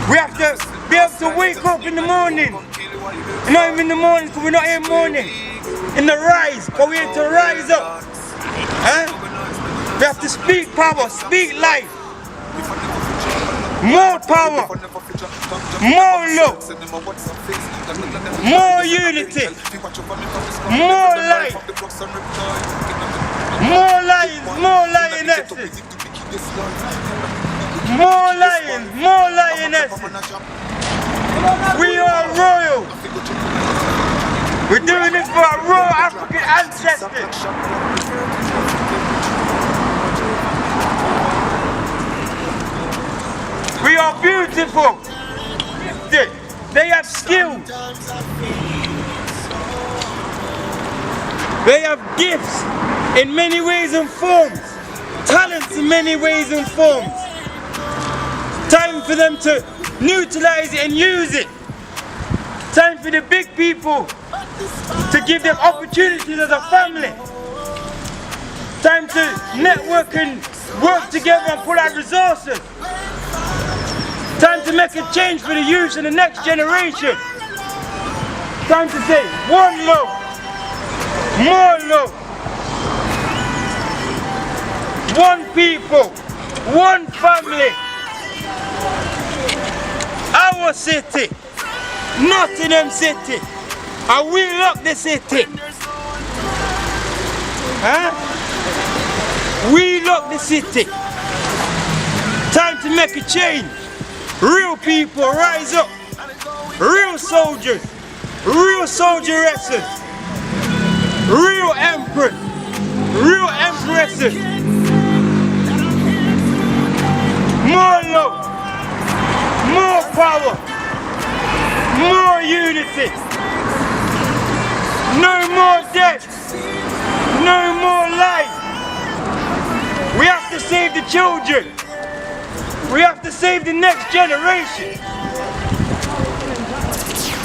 We have to be able to wake up in the morning. Not even in the morning because we're not here in the morning. In the rise, but we're here to rise up. Huh? We have to speak power, speak life. More power, more love, more unity, more light, more lions, more lionesses, more lions, more lionesses. We are royal. We're doing this for our royal African ancestors. We are beautiful. They have skills. They have gifts in many ways and forms. Talents in many ways and forms. Time for them to utilize it and use it. Time for the big people to give them opportunities as a family. Time to network and work together and put our resources. Time to make a change for the youth and the next generation. Time to say one love, more love, one people, one family, our city, Nottingham City. And we lock the city. Huh? We lock the city. Time to make a change. Real people rise up. Real soldiers. Real soldieresses. Real emperors. Real empresses. More love. More power. More unity. No more death. No more life. We have to save the children. We have to save the next generation.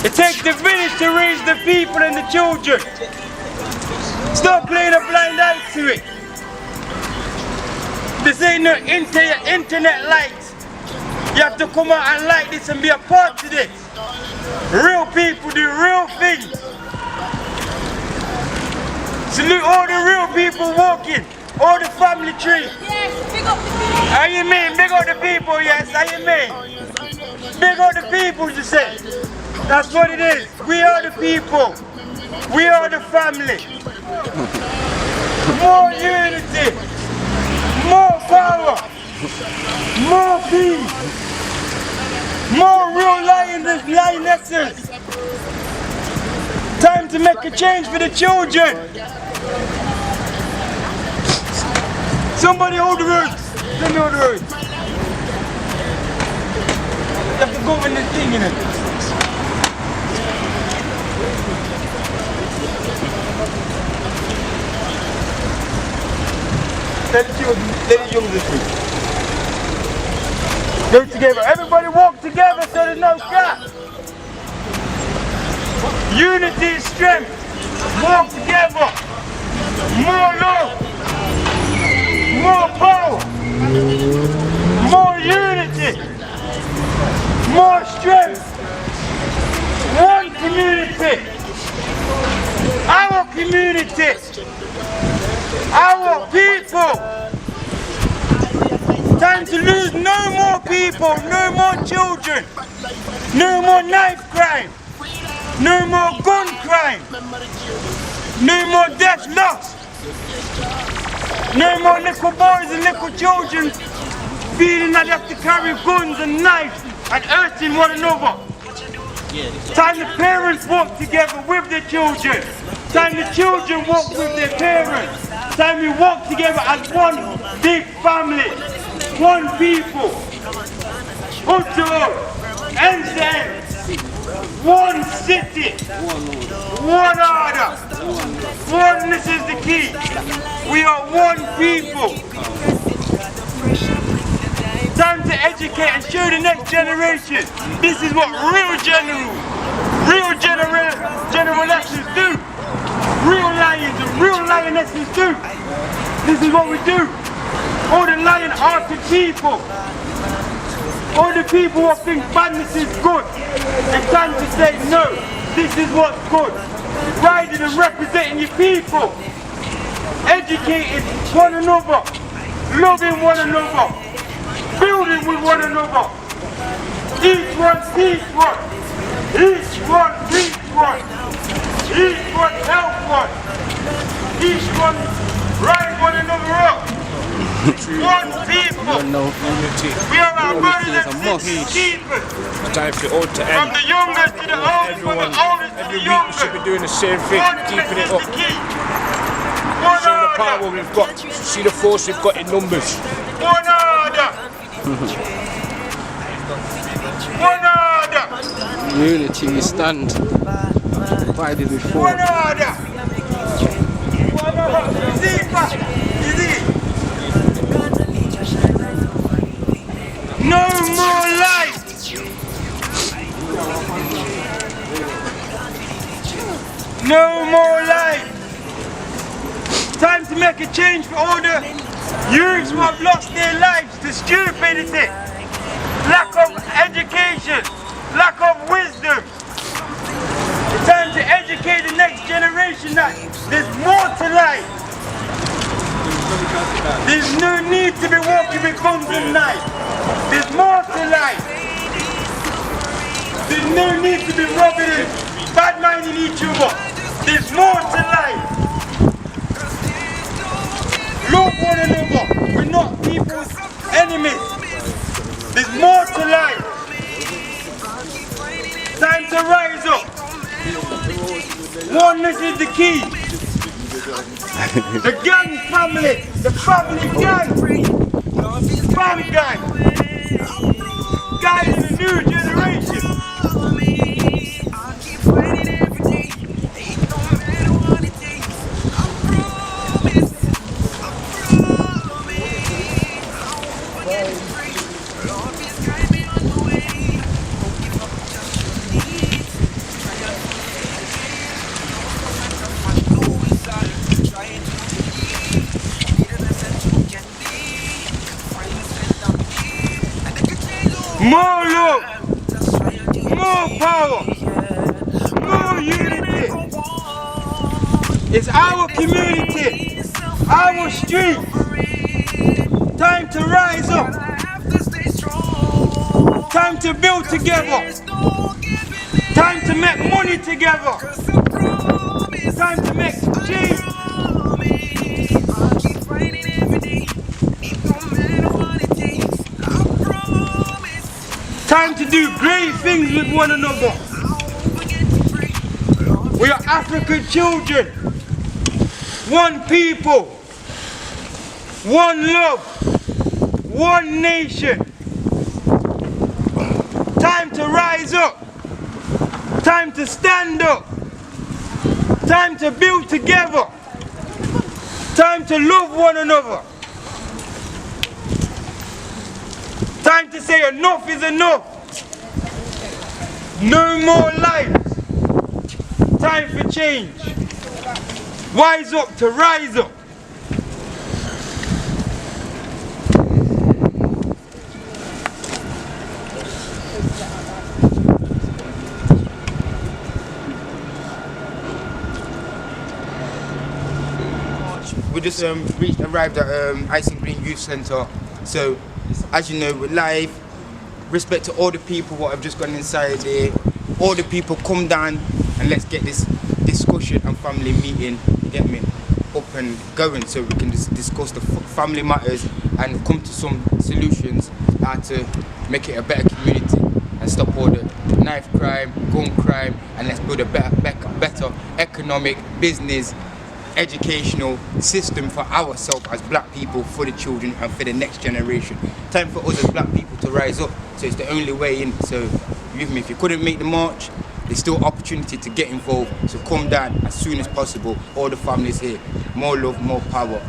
It takes the village to raise the people and the children. Stop playing a blind eye to it. This ain't no internet likes. You have to come out and like this and be a part of this. Real people do real things. Salute all the real people walking, all the family tree. Yes, big up the people. How you mean? Big up the people, yes, how you mean? Big up the people, you say. That's what it is. We are the people. We are the family. More unity. More power. More peace. More real lions and lionesses. Time to make a change for the children. Somebody hold the road. Let me hold the road. You have to go in this thing, innit? Let the young this week. Go together. Everybody walk together so there's no gap. Unity is strength. Walk together. More love. More power. More unity. More strength. One community. Our community. Our people. Time to lose no more people, no more children, no more knife crime, no more gun crime, no more death loss, no more little boys and little children feeling that they have to carry guns and knives and hurting one another. Time the parents walk together with their children. Time the children walk with their parents. Time we walk together as one big family, one people. Hood to hood, end to end. One city, one order. Oneness is the key. We are one people. Time to educate and show the next generation. This is what real generalizations do. Real lions and real lionesses do. This is what we do. All the lion-hearted people. All the people who think badness is good. It's time to say no. This is what's good. Rising and representing your people. Educating one another. Loving one another. Building with one another. Each one teach one. Each one teach one. Each one help one. Each one rise one another up. One people. We are our brothers and sisters keepers. Time for it all to end. From the youngest to the oldest, from the oldest to the youngest. Should be doing the same thing, keeping it up. See the power we've got. See the force we've got in numbers. One order. One order. Unity, we stand. Divided before. One order. One order. No more life. No more life. Time to make a change for all the youths who have lost their lives to stupidity, lack of education, lack of wisdom. It's time to educate the next generation that there's more to life. There's no need to be walking with guns and knives. There's more to life. There's There's no need to be robbing and bad-minding each other. There's more to life. Love one another. We're not people's enemies. There's more to life. Time to rise up. Oneness is the key. The gang family. The family gang. Fam gang. Guys in the new generation. More love, more power, more unity. It's our community, our street. Time to rise up. Time to build together. Time to make money together. Time to make change. Time to do great things with one another. We are African children. One people. One love. One nation. Time to rise up. Time to stand up. Time to build together. Time to love one another. Time to say enough is enough. No more lives. Time for change. Wise up to rise up. We just arrived at Icing Green Youth Centre. So, as you know, we're live. Respect to all the people what have just gone inside here. All the people come down and let's get this discussion and family meeting, you get me, up and going so we can discuss the family matters and come to some solutions how to make it a better community and stop all the knife crime, gun crime, and let's build a better economic, business, educational system for ourselves as black people, for the children and for the next generation. Time for us as black people to rise up, so it's the only way in. So with me, if you couldn't make the march, there's still opportunity to get involved, so come down as soon as possible. All the families here. More love, more power.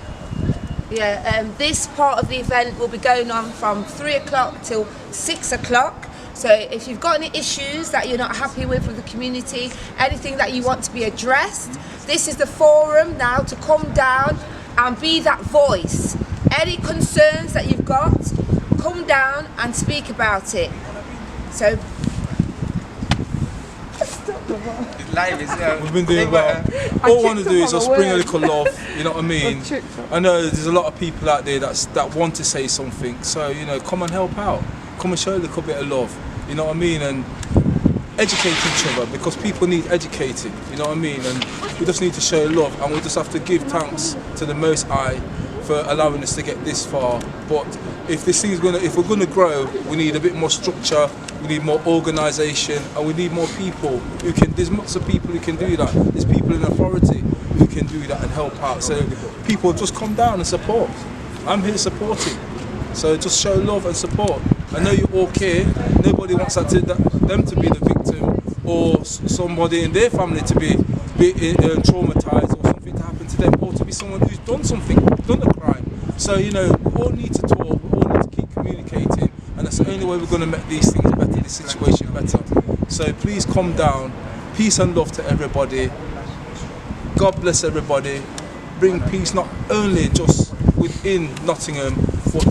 Yeah, this part of the event will be going on from 3 o'clock till 6 o'clock. So if you've got any issues that you're not happy with the community, anything that you want to be addressed, this is the forum now to come down and be that voice. Any concerns that you've got, come down and speak about it. So we've been doing well. All I want to do is just bring a little love, you know what I mean? I know there's a lot of people out there that want to say something, so you know, come and help out. Come and show a little bit of love, you know what I mean? And educate each other, because people need educating, you know what I mean? And we just need to show love, and we just have to give thanks to the Most High for allowing us to get this far. But if this thing's if we're gonna grow, we need a bit more structure, we need more organisation, and we need more people who can. There's lots of people who can do that. There's people in authority who can do that and help out. So people just come down and support. I'm here supporting. So just show love and support. I know you all care. Nobody wants them to be the victim, or somebody in their family to be traumatised, or something to happen to them, or to be someone who's done something, done a crime. So you know, we all need to talk. We all need to keep communicating, and that's the only way we're going to make these things better, this situation better. So please come down. Peace and love to everybody. God bless everybody. Bring peace not only just within Nottingham, but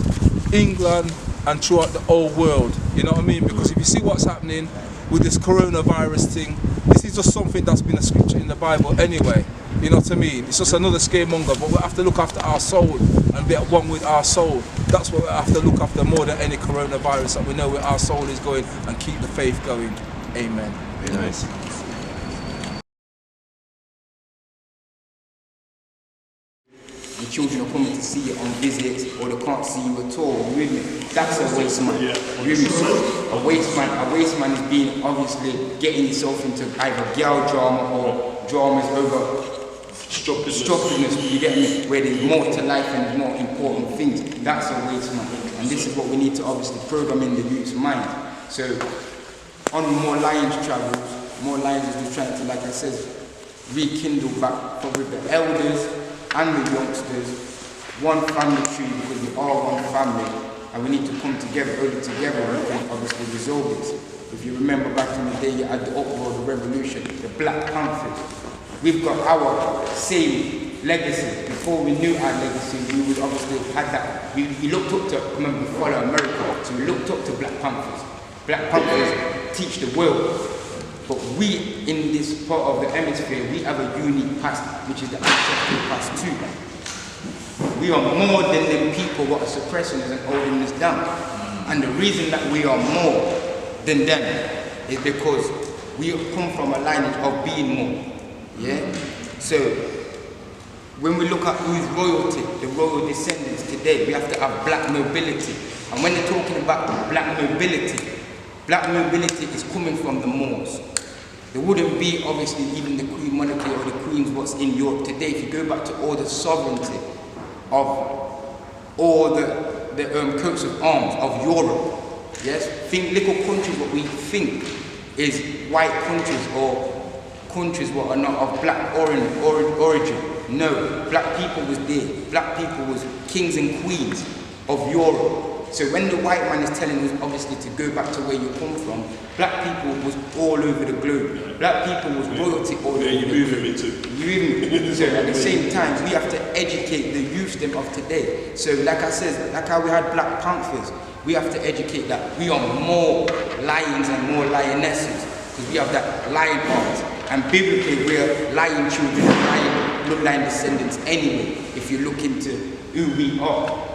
England and throughout the whole world, you know what I mean? Because if you see what's happening with this coronavirus thing, this is just something that's been a scripture in the Bible anyway, you know what I mean? It's just another scaremonger, but we have to look after our soul and be at one with our soul. That's what we have to look after more than any coronavirus, that we know where our soul is going, and keep the faith going. Amen. Nice. The children are coming to see you on visits, or they can't see you at all. You with me? That's a waste man. You with me? A waste man is being obviously getting yourself into either girl drama or dramas over stupidness. You get me? Where there's more to life and there's more important things. That's a waste man. And this is what we need to obviously program in the youth's mind. So on Moor Lionz travels, Moor Lionz is just trying to, like I said, rekindle back with the elders and the youngsters, one family tree, because we are one family, and we need to come together, only together we can obviously resolve this. If you remember back in the day, you had the uproar, the revolution, the Black Panthers. We've got our same legacy. Before we knew our legacy, we would obviously had that. We looked up to, remember, we follow America, so we looked up to Black Panthers. Black Panthers teach the world. But we, in this part of the hemisphere, we have a unique past, which is the ancestral past too. We are more than them people what are suppressing us and holding us down. And the reason that we are more than them is because we come from a lineage of being more. Yeah? So, when we look at who's royalty, the royal descendants today, we have to have black nobility. And when they're talking about black nobility is coming from the Moors. There wouldn't be, obviously, even the Queen monarchy or the Queens what's in Europe today. If you go back to all the sovereignty of all the coats of arms of Europe, yes? Think little countries what we think is white countries or countries what are not of black origin. No, black people was there. Black people was kings and queens of Europe. So when the white man is telling us, obviously, to go back to where you come from, black people was all over the globe. Black people was royalty all over the globe. So at the same time, we have to educate the youth them of today. So like I said, like how we had Black Panthers, we have to educate that we are more lions and more lionesses, because we have that lion heart. And biblically, we're lion children and lion bloodline descendants anyway, if you look into who we are.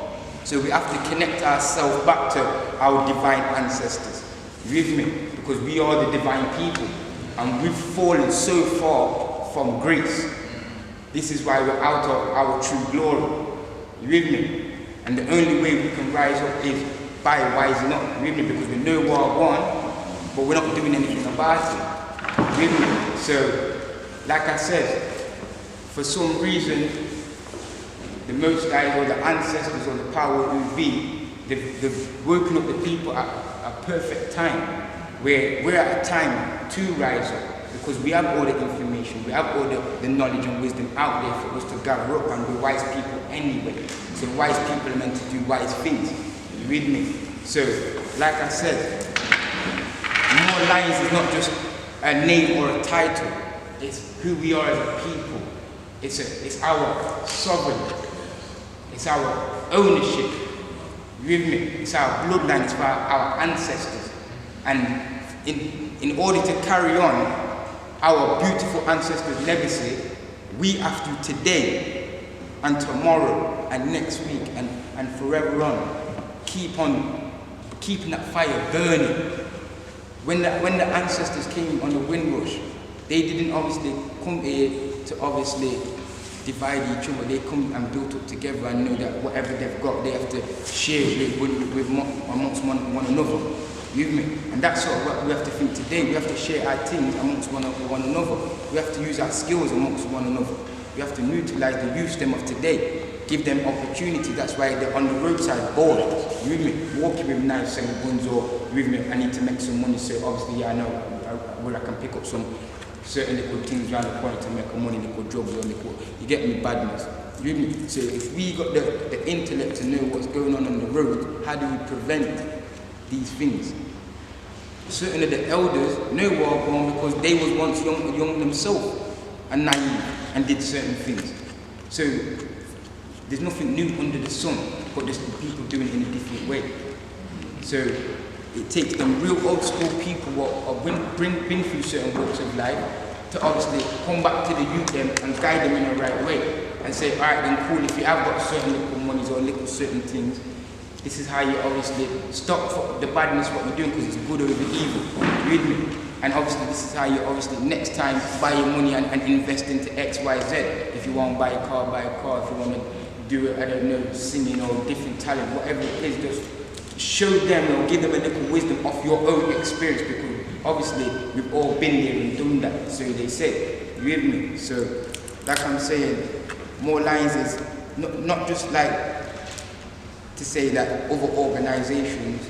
So we have to connect ourselves back to our divine ancestors. You with me? Because we are the divine people. And we've fallen so far from grace. This is why we're out of our true glory. You with me? And the only way we can rise up is by rising up. You with me? Because we know we're one, but we're not doing anything about it. You with me? So, like I said, for some reason, the Most High or the ancestors or the power who be, they've woken up the people at a perfect time, where we're at a time to rise up, because we have all the information, we have all the knowledge and wisdom out there for us to gather up, and we're wise people anyway. So wise people are meant to do wise things. You with me? So, like I said, Moor Lionz is not just a name or a title, it's who we are as a people. It's our sovereignty. It's our ownership. You with me? It's our bloodline, it's for our ancestors. And in order to carry on our beautiful ancestors' legacy, we have to today and tomorrow and next week and forever on keeping that fire burning. When the ancestors came on the Windrush, they didn't obviously come here to obviously divide each other. They come and build up together and know that whatever they've got, they have to share with amongst one another. You with me? And that's sort of what we have to think today. We have to share our things amongst one another. We have to use our skills amongst one another. We have to utilize the youth them of today. Give them opportunity. That's why they're on the roadside bored. You with me? Walking with knives and guns, or you with me? I need to make some money, so obviously, yeah, I know where I can pick up some certain little things around the corner to make money, little jobs or little, you get me, badness. You with me? So if we got the intellect to know what's going on the road, how do we prevent these things? Certain of the elders know what are going because they was once young themselves and naive and did certain things. So there's nothing new under the sun, but there's people doing it in a different way. So it takes them real old school people who have been through certain walks of life to obviously come back to the youth and guide them in the right way and say, all right then cool, if you have got certain little monies or little certain things, This is how you obviously stop the badness what you're doing, because it's good over evil. You with me? And obviously this is how you obviously next time buy your money and invest into X, Y, Z. If you want to buy a car, buy a car. If you want to do it, I don't know, singing or different talent, whatever it is, just show them or give them a little wisdom of your own experience, because obviously we've all been there and done that, so they say. You with me? So, like I'm saying, Moor Lionz is not just like to say that other organisations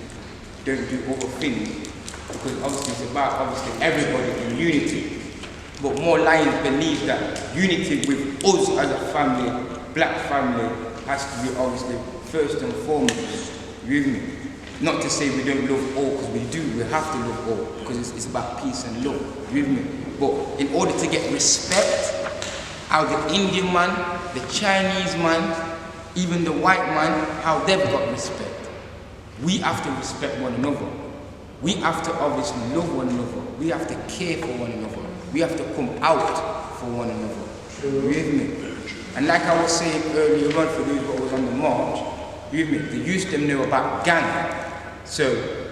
don't do other things, because obviously it's about obviously everybody in unity. But Moor Lionz believes that unity with us as a family, black family, has to be obviously first and foremost. You with me? Not to say we don't love all, because we do, we have to love all, because it's about peace and love. You with me? But in order to get respect, how the Indian man, the Chinese man, even the white man, how they've got respect. We have to respect one another. We have to obviously love one another. We have to care for one another. We have to come out for one another. You with me? And like I was saying earlier on, for those who was on the march, you with me, the youth them know about gang. So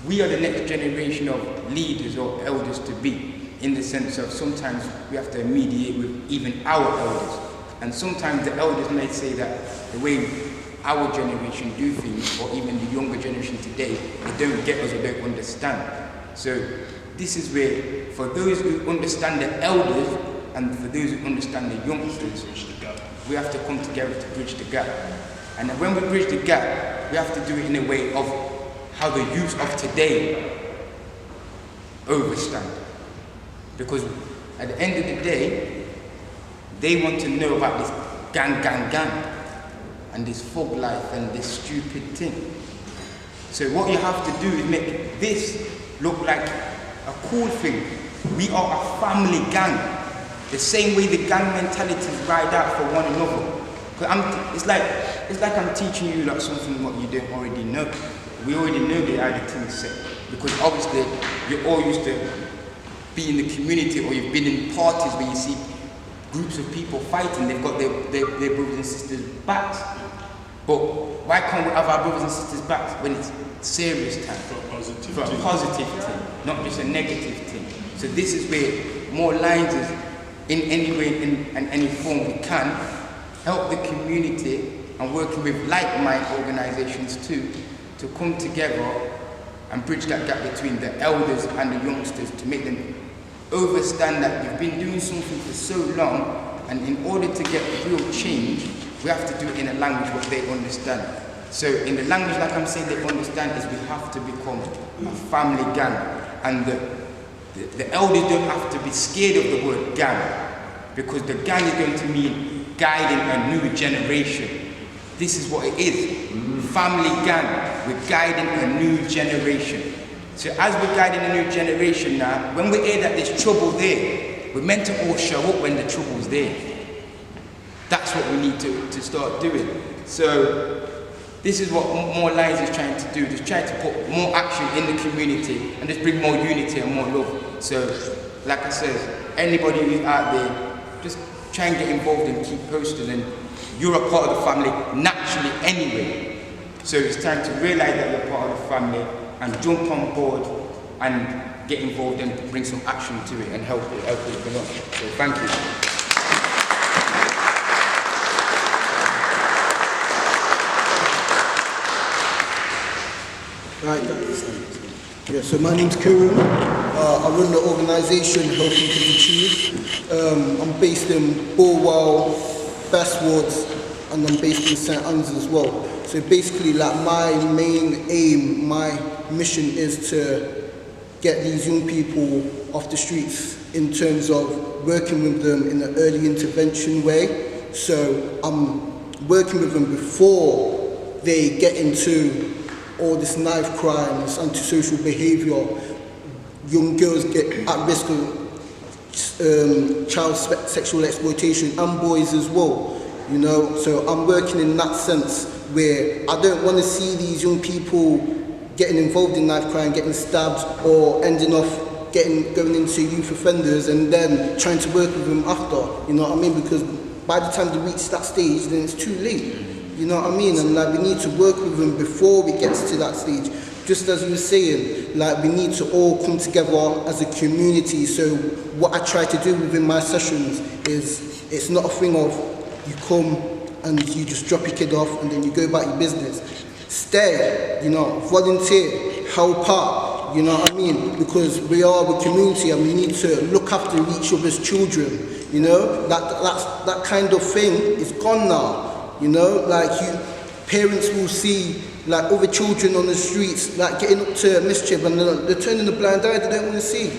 we are the next generation of leaders or elders to be, in the sense of sometimes we have to mediate with even our elders. And sometimes the elders may say that the way our generation do things, or even the younger generation today, they don't get us or don't understand. So this is where, for those who understand the elders, and for those who understand the youngsters, we have to come together to bridge the gap. And when we bridge the gap, we have to do it in a way of how the youth of today overstand. Because at the end of the day, they want to know about this gang, and this folk life and this stupid thing. So what you have to do is make this look like a cool thing. We are a family gang. The same way the gang mentalities ride out for one another. It's like I'm teaching you like something what you don't already know. We already know the other things set. Because obviously you're all used to be in the community, or you've been in parties where you see groups of people fighting, they've got their brothers and sisters' backs. But why can't we have our brothers and sisters' backs when it's serious time? For a positive thing, not just a negative thing. So this is where Moor Lionz is, in any way, in any form we can, help the community, and working with like-minded organisations too, to come together and bridge that gap between the elders and the youngsters, to make them understand that we've been doing something for so long, and in order to get real change, we have to do it in a language what they understand. So in the language, like I'm saying, they understand is we have to become a family gang, and the elders don't have to be scared of the word gang, because the gang is going to mean guiding a new generation. This is what it is. Family gang, we're guiding a new generation. So as we're guiding a new generation now, when we hear that there's trouble there, we're meant to all show up when the trouble's there. That's what we need to start doing. So this is what Moor Lionz is trying to do, just try to put more action in the community and just bring more unity and more love. So like I said, anybody who's out there, just try and get involved and keep posting, and you're a part of the family naturally anyway. So it's time to realise that you're part of the family and jump on board and get involved and bring some action to it and help it along. So thank you. Right, yeah, so my name's Kieran. I run the organisation Helping to Achieve. I'm based in Borwell, Bestwards, and I'm based in St Anne's as well. So basically, like, my main aim, my mission is to get these young people off the streets in terms of working with them in an early intervention way. So I'm working with them before they get into all this knife crime, this antisocial behaviour. Young girls get at risk of child sexual exploitation, and boys as well, you know. So I'm working in that sense, where I don't want to see these young people getting involved in knife crime, getting stabbed, or ending off going into youth offenders and then trying to work with them after, you know what I mean? Because by the time they reach that stage, then it's too late. You know what I mean? And like we need to work with them before we get to that stage. Just as you were saying, like we need to all come together as a community. So what I try to do within my sessions is it's not a thing of you come and you just drop your kid off and then you go about your business. Stay, you know, volunteer, help out, you know what I mean? Because we are a community and we need to look after each other's children, you know? That kind of thing is gone now, you know? Like parents will see like other children on the streets like getting up to mischief and they're turning a blind eye, they don't want to see,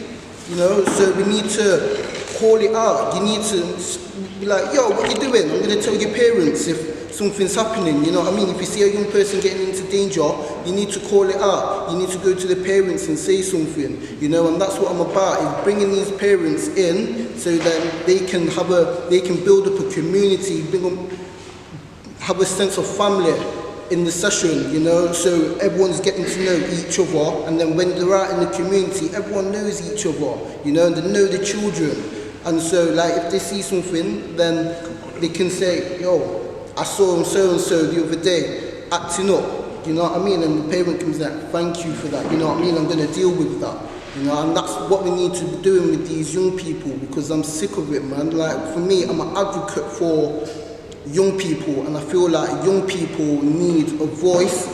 you know? So we need to call it out. You need to be like, yo, what are you doing? I'm going to tell your parents if something's happening, you know what I mean? If you see a young person getting into danger, you need to call it out. You need to go to the parents and say something, you know, and that's what I'm about, is bringing these parents in so that they can build up a community, have a sense of family in the session, you know, so everyone's getting to know each other, and then when they're out in the community, everyone knows each other, you know, and they know the children. And so, like, if they see something, then they can say, yo, I saw so-and-so the other day acting up, you know what I mean? And the parent can say, thank you for that, you know what I mean? I'm going to deal with that, you know, and that's what we need to be doing with these young people, because I'm sick of it, man. Like, for me, I'm an advocate for young people, and I feel like young people need a voice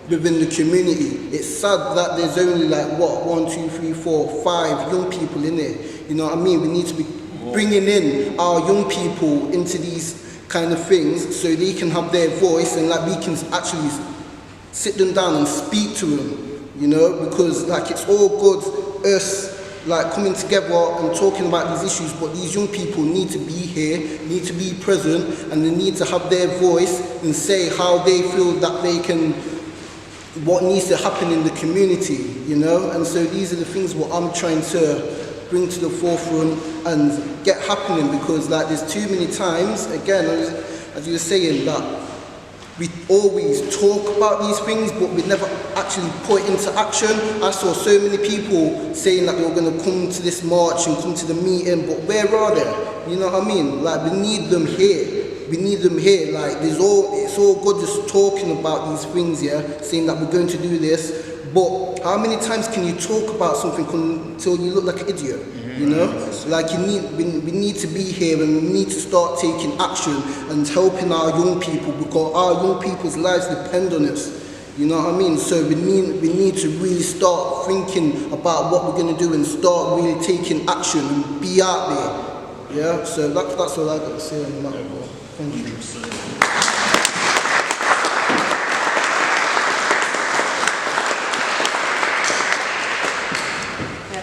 within the community. It's sad that there's only like, what, 1, 2, 3, 4, 5 young people in it, you know what I mean? We need to be bringing in our young people into these kind of things so they can have their voice, and like we can actually sit them down and speak to them, you know, because like it's all good us like coming together and talking about these issues, but these young people need to be here, need to be present, and they need to have their voice and say how they feel that they can, what needs to happen in the community, you know. And so these are the things what I'm trying to bring to the forefront and get happening, because like there's too many times, again, as you were saying, that we always talk about these things, but we never actually put it into action. I saw so many people saying that they were going to come to this march and come to the meeting, but where are they? You know what I mean? Like, we need them here. We need them here. Like, it's all good just talking about these things, yeah, saying that we're going to do this, but how many times can you talk about something until you look like an idiot? You know, like we need to be here, and we need to start taking action and helping our young people, because our young people's lives depend on us. You know what I mean? So we need to really start thinking about what we're going to do and start really taking action and be out there. Yeah. So that's all I got to say on that. Thank you.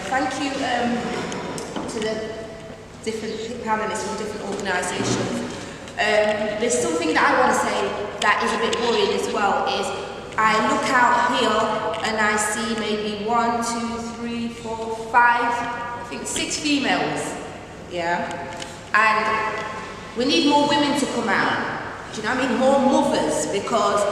Thank you to the different panellists from different organisations. There's something that I want to say that is a bit worrying as well, is I look out here and I see maybe 1, 2, 3, 4, 5, I think 6 females, yeah? And we need more women to come out, do you know what I mean? More mothers, because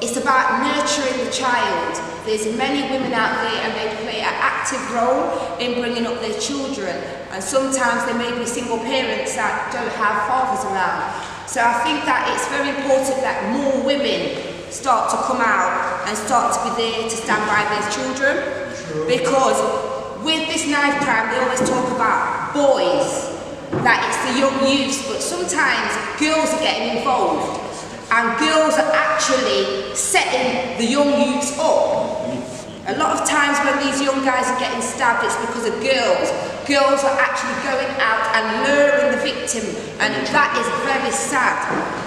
it's about nurturing the child. There's many women out there and they play an active role in bringing up their children. And sometimes there may be single parents that don't have fathers around. So I think that it's very important that more women start to come out and start to be there to stand by their children. Because with this knife crime, they always talk about boys, that it's the young youths, but sometimes girls are getting involved. And girls are actually setting the young youths up. A lot of times when these young guys are getting stabbed, it's because of girls. Girls are actually going out and luring the victim, and that is very sad.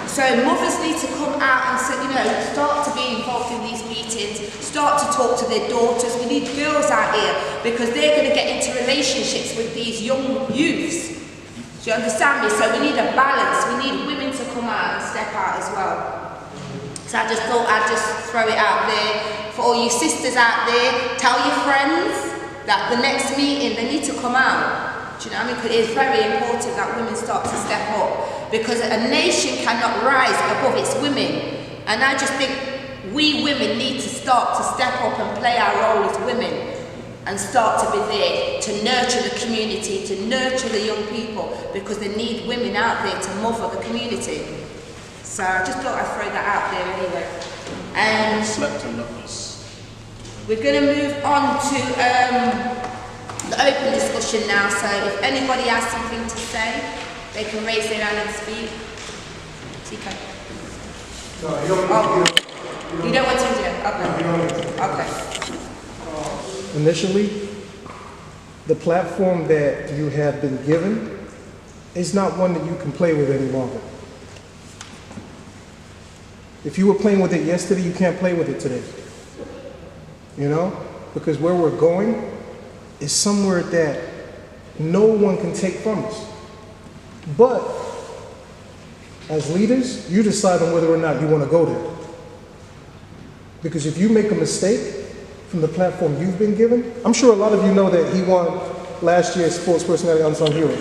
So mothers need to come out and say, you know, start to be involved in these meetings, start to talk to their daughters. We need girls out here because they're going to get into relationships with these young youths. Do you understand me? So we need a balance. We need women to come out and step out as well. So I just thought I'd just throw it out there for all you sisters out there. Tell your friends that the next meeting they need to come out. Do you know what I mean? Because it's very important that women start to step up, because a nation cannot rise above its women. And I just think we women need to start to step up and play our role as women, and start to be there to nurture the community, to nurture the young people, because they need women out there to mother the community. So I just thought I'd throw that out there anyway. We're going to move on to the open discussion now. So if anybody has something to say, they can raise their hand and speak. TK. You don't want to do it? Okay. Initially, the platform that you have been given is not one that you can play with any longer. If you were playing with it yesterday, you can't play with it today. You know? Because where we're going is somewhere that no one can take from us. But as leaders, you decide on whether or not you want to go there. Because if you make a mistake from the platform you've been given, I'm sure a lot of you know that he won last year's Sports Personality Unsung Hero.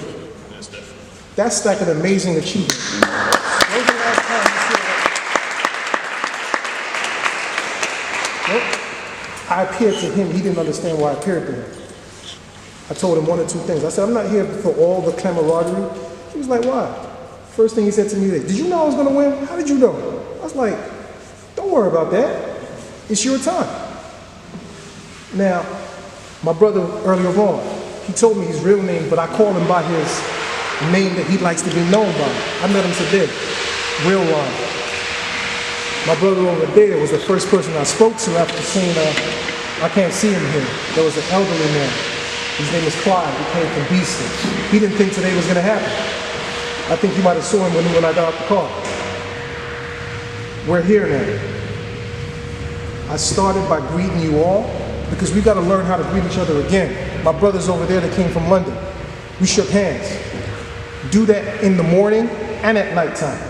That's like an amazing achievement. When was the last time you saw that? Nope. I appeared to him, he didn't understand why I appeared to him. I told him one or two things. I said, I'm not here for all the camaraderie. He was like, why? First thing he said to me, did you know I was going to win? How did you know? I was like, don't worry about that. It's your time. Now, my brother earlier on, he told me his real name, but I call him by his name that he likes to be known by. I met him today, Real Ron. My brother over there was the first person I spoke to after seeing, I can't see him here. There was an elderly man. His name is Clyde. He came from Beaston. He didn't think today was going to happen. I think you might have saw him when I got out the car. We're here now. I started by greeting you all because we got to learn how to greet each other again. My brothers over there that came from London, we shook hands. Do that in the morning and at nighttime.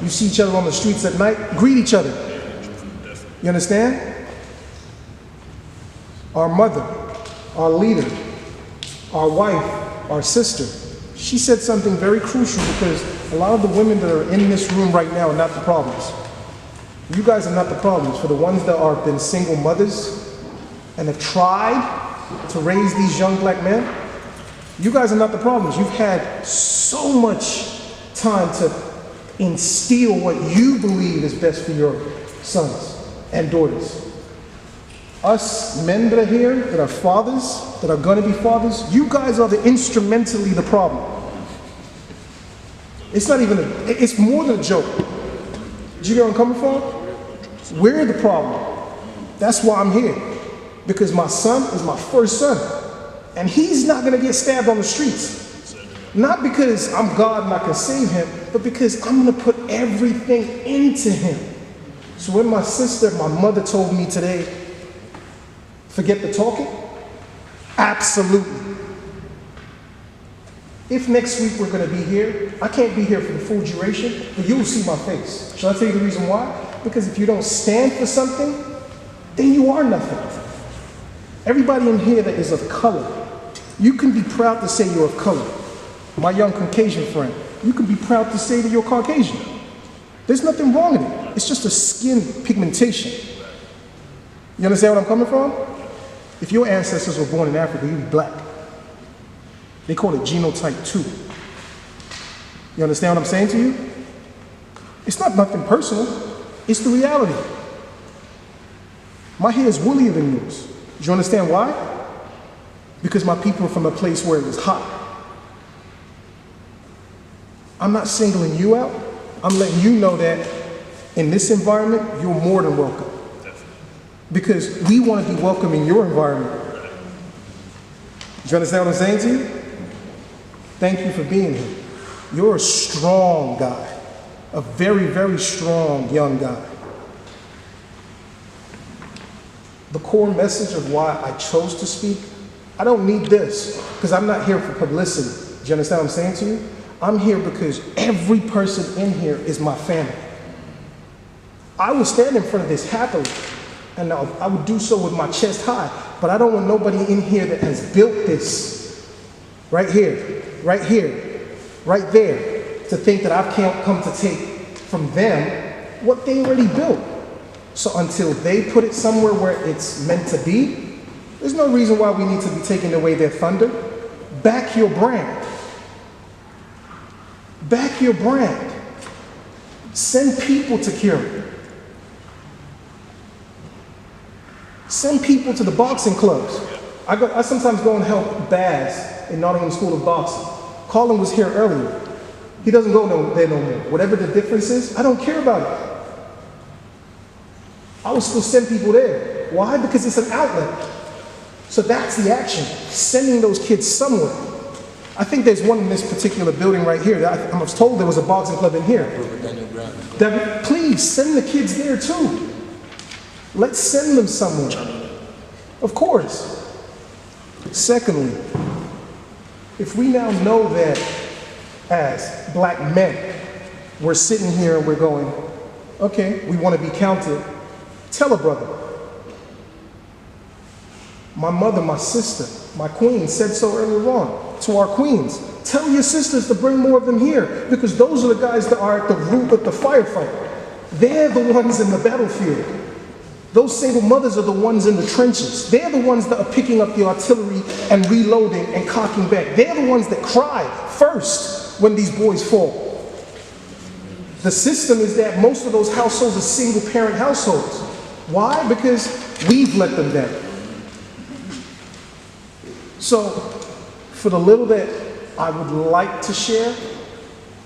You see each other on the streets at night, greet each other. You understand? Our mother, our leader, our wife, our sister, she said something very crucial because a lot of the women that are in this room right now are not the problems. You guys are not the problems. For the ones that are been single mothers and have tried to raise these young black men, you guys are not the problems. You've had so much time to instill what you believe is best for your sons and daughters. Us men that are here, that are fathers, that are going to be fathers, you guys are instrumentally the problem. It's not even it's more than a joke. Do you get where I'm coming from? We're the problem. That's why I'm here. Because my son is my first son. And he's not going to get stabbed on the streets. Not because I'm God and I can save him, but because I'm going to put everything into him. So when my sister, my mother told me today, forget the talking, absolutely. If next week we're going to be here, I can't be here for the full duration, but you'll see my face. Shall I tell you the reason why? Because if you don't stand for something, then you are nothing. Everybody in here that is of color, you can be proud to say you're of color. My young Caucasian friend, you can be proud to say that you're Caucasian. There's nothing wrong with it. It's just a skin pigmentation. You understand where I'm coming from? If your ancestors were born in Africa, you'd be black. They call it genotype 2. You understand what I'm saying to you? It's not nothing personal. It's the reality. My hair is woollier than yours. Do you understand why? Because my people are from a place where it was hot. I'm not singling you out. I'm letting you know that in this environment, you're more than welcome. Because we want to be welcome in your environment. Do you understand what I'm saying to you? Thank you for being here. You're a strong guy. A very, very strong young guy. The core message of why I chose to speak, I don't need this, because I'm not here for publicity. Do you understand what I'm saying to you? I'm here because every person in here is my family. I will stand in front of this happily, and I would do so with my chest high, but I don't want nobody in here that has built this, right here, right there, to think that I can't come to take from them what they already built. So until they put it somewhere where it's meant to be, there's no reason why we need to be taking away their thunder. Back your brand. Back your brand. Send people to Kieran. Send people to the boxing clubs. I sometimes go and help Baz in Nottingham School of Boxing. Colin was here earlier. He doesn't go there no more. Whatever the difference is, I don't care about it. I will still send people there. Why? Because it's an outlet. So that's the action, sending those kids somewhere. I think there's one in this particular building right here. I was told there was a boxing club in here. Please, send the kids there too. Let's send them somewhere. Of course. Secondly, if we now know that as black men, we're sitting here and we're going, okay, we want to be counted, tell a brother. My mother, my sister, my queen said so earlier on to our queens. Tell your sisters to bring more of them here, because those are the guys that are at the root of the firefight. They're the ones in the battlefield. Those single mothers are the ones in the trenches. They're the ones that are picking up the artillery and reloading and cocking back. They're the ones that cry first when these boys fall. The system is that most of those households are single parent households. Why? Because we've let them down. So, for the little that I would like to share,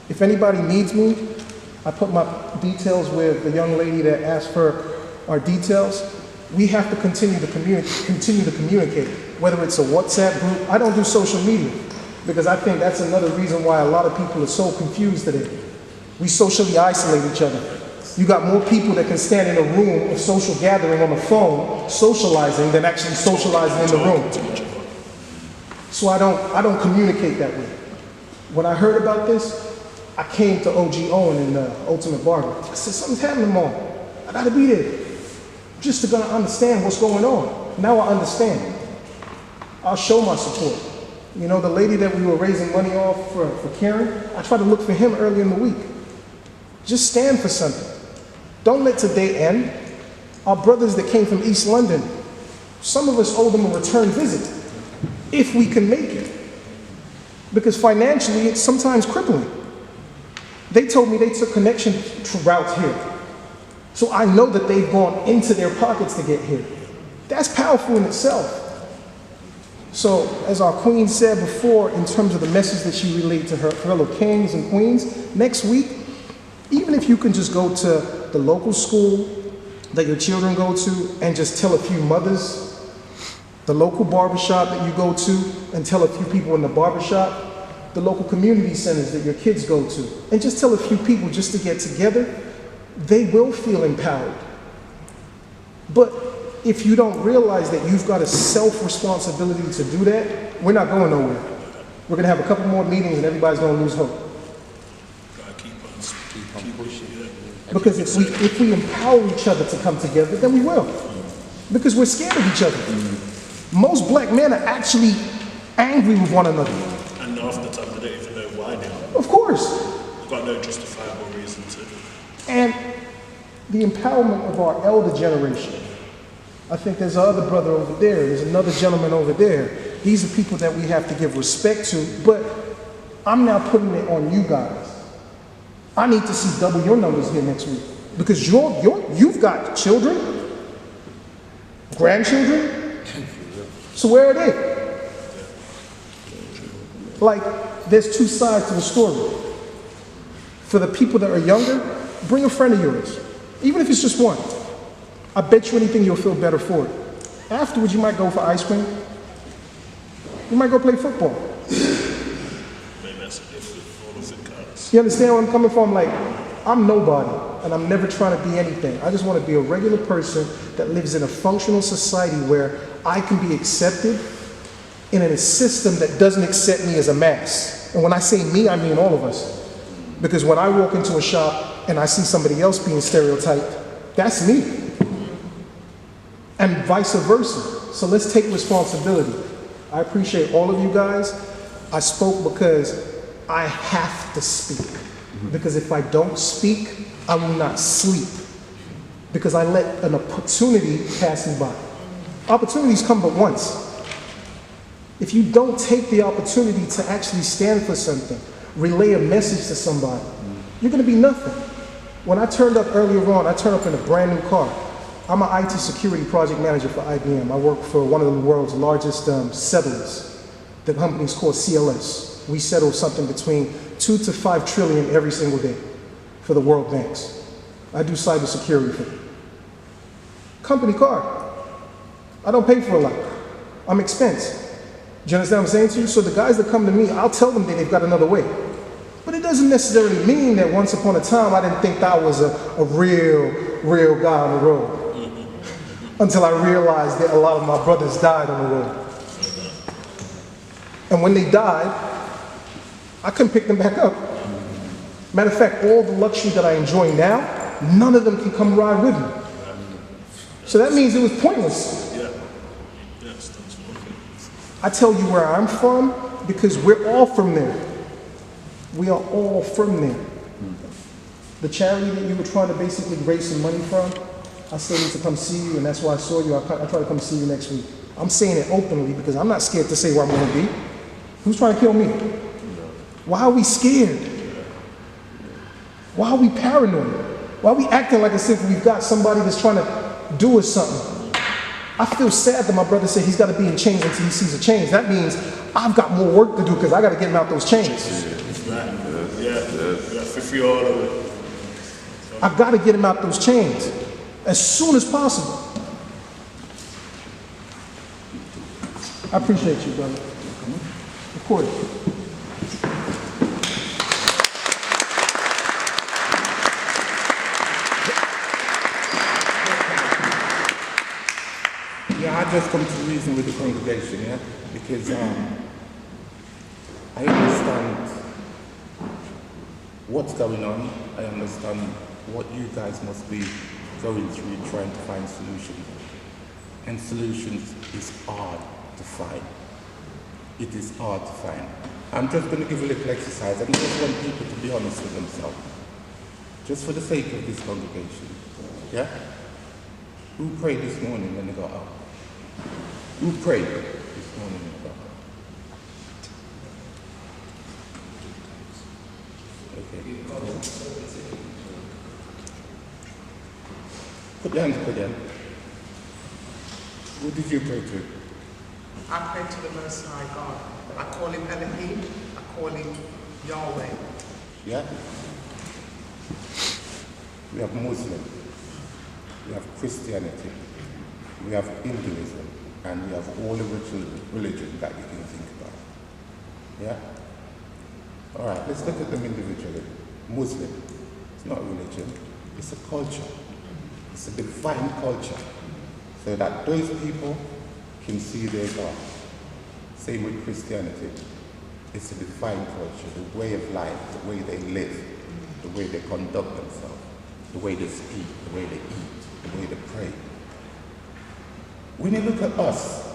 if anybody needs me, I put my details with the young lady that asked for our details. We have to continue to communicate, whether it's a WhatsApp group. I don't do social media, because I think that's another reason why a lot of people are so confused today. We socially isolate each other. You got more people that can stand in a room of social gathering on the phone, socializing, than actually socializing in the room. So I don't communicate that way. When I heard about this, I came to OG Owen in Ultimate Barber. I said, something's happening, Mom. I gotta be there. Just to gonna understand what's going on. Now I understand. I'll show my support. You know, the lady that we were raising money off for Karen, I tried to look for him early in the week. Just stand for something. Don't let today end. Our brothers that came from East London, some of us owe them a return visit, if we can make it. Because financially, it's sometimes crippling. They told me they took connection routes here. So I know that they've gone into their pockets to get here. That's powerful in itself. So, as our queen said before, in terms of the message that she relayed to her fellow kings and queens, next week, even if you can just go to the local school that your children go to and just tell a few mothers, the local barbershop that you go to and tell a few people in the barbershop, the local community centers that your kids go to, and just tell a few people just to get together, they will feel empowered. But if you don't realize that you've got a self-responsibility to do that, we're not going nowhere. We're going to have a couple more meetings and everybody's going to lose hope. Because if we empower each other to come together, then we will. Because we're scared of each other. Most black men are actually angry with one another. And half the time they don't even know why now. Of course. They've got no justifiable reason to. And the empowerment of our elder generation. I think there's another brother over there, there's another gentleman over there. These are people that we have to give respect to, but I'm now putting it on you guys. I need to see double your numbers here next week. Because you've got children, grandchildren, so where are they? Like, there's two sides to the story. For the people that are younger, bring a friend of yours, even if it's just one. I bet you anything you'll feel better for it. Afterwards, you might go for ice cream. You might go play football. You understand where I'm coming from? Like, I'm nobody, and I'm never trying to be anything. I just want to be a regular person that lives in a functional society where I can be accepted in a system that doesn't accept me as a mass. And when I say me, I mean all of us. Because when I walk into a shop and I see somebody else being stereotyped, that's me. And vice versa. So let's take responsibility. I appreciate all of you guys. I spoke because I have to speak. Because if I don't speak, I will not sleep. Because I let an opportunity pass me by. Opportunities come but once. If you don't take the opportunity to actually stand for something, relay a message to somebody, you're going to be nothing. When I turned up earlier on, I turned up in a brand new car. I'm an IT security project manager for IBM. I work for one of the world's largest settlers. The company's called CLS. We settle something between 2 to 5 trillion every single day for the world banks. I do cybersecurity for them. Company car. I don't pay for a lot. I'm expense. Do you understand what I'm saying to you? So the guys that come to me, I'll tell them that they've got another way. But it doesn't necessarily mean that once upon a time I didn't think that I was a real guy on the road. Until I realized that a lot of my brothers died on the road. And when they died, I couldn't pick them back up. Matter of fact, all the luxury that I enjoy now, none of them can come ride with me. So that means it was pointless. I tell you where I'm from because we're all from there. We are all from there. The charity that you were trying to basically raise some money from, I still need to come see you, and that's why I saw you. I try to come see you next week. I'm saying it openly because I'm not scared to say where I'm going to be. Who's trying to kill me? Why are we scared? Why are we paranoid? Why are we acting like as if we've got somebody that's trying to do us something? I feel sad that my brother said he's got to be in chains until he sees a change. That means I've got more work to do because I got to get him out those chains. I've got to get him out those chains as soon as possible. I appreciate you, brother. Record it. Yeah, I just come to reason with the congregation, yeah, because I understand what's going on. I understand what you guys must be going through trying to find solutions. And solutions is hard to find. It is hard to find. I'm just going to give a little exercise. I just want people to be honest with themselves. Just for the sake of this congregation. Yeah? Who prayed this morning when they got up? Who prayed this morning when they got up? Okay. Put your hands up again. Who did you pray to? I pray to the Most High God. I call him Elohim. I call him Yahweh. Yeah? We have Muslim. We have Christianity. We have Hinduism. And we have all the religion that you can think about. Yeah? All right, let's look at them individually. Muslim. It's not a religion. It's a culture. It's a divine culture. So that those people can see their God. Same with Christianity. It's a divine culture, the way of life, the way they live, the way they conduct themselves, the way they speak, the way they eat, the way they pray. When you look at us,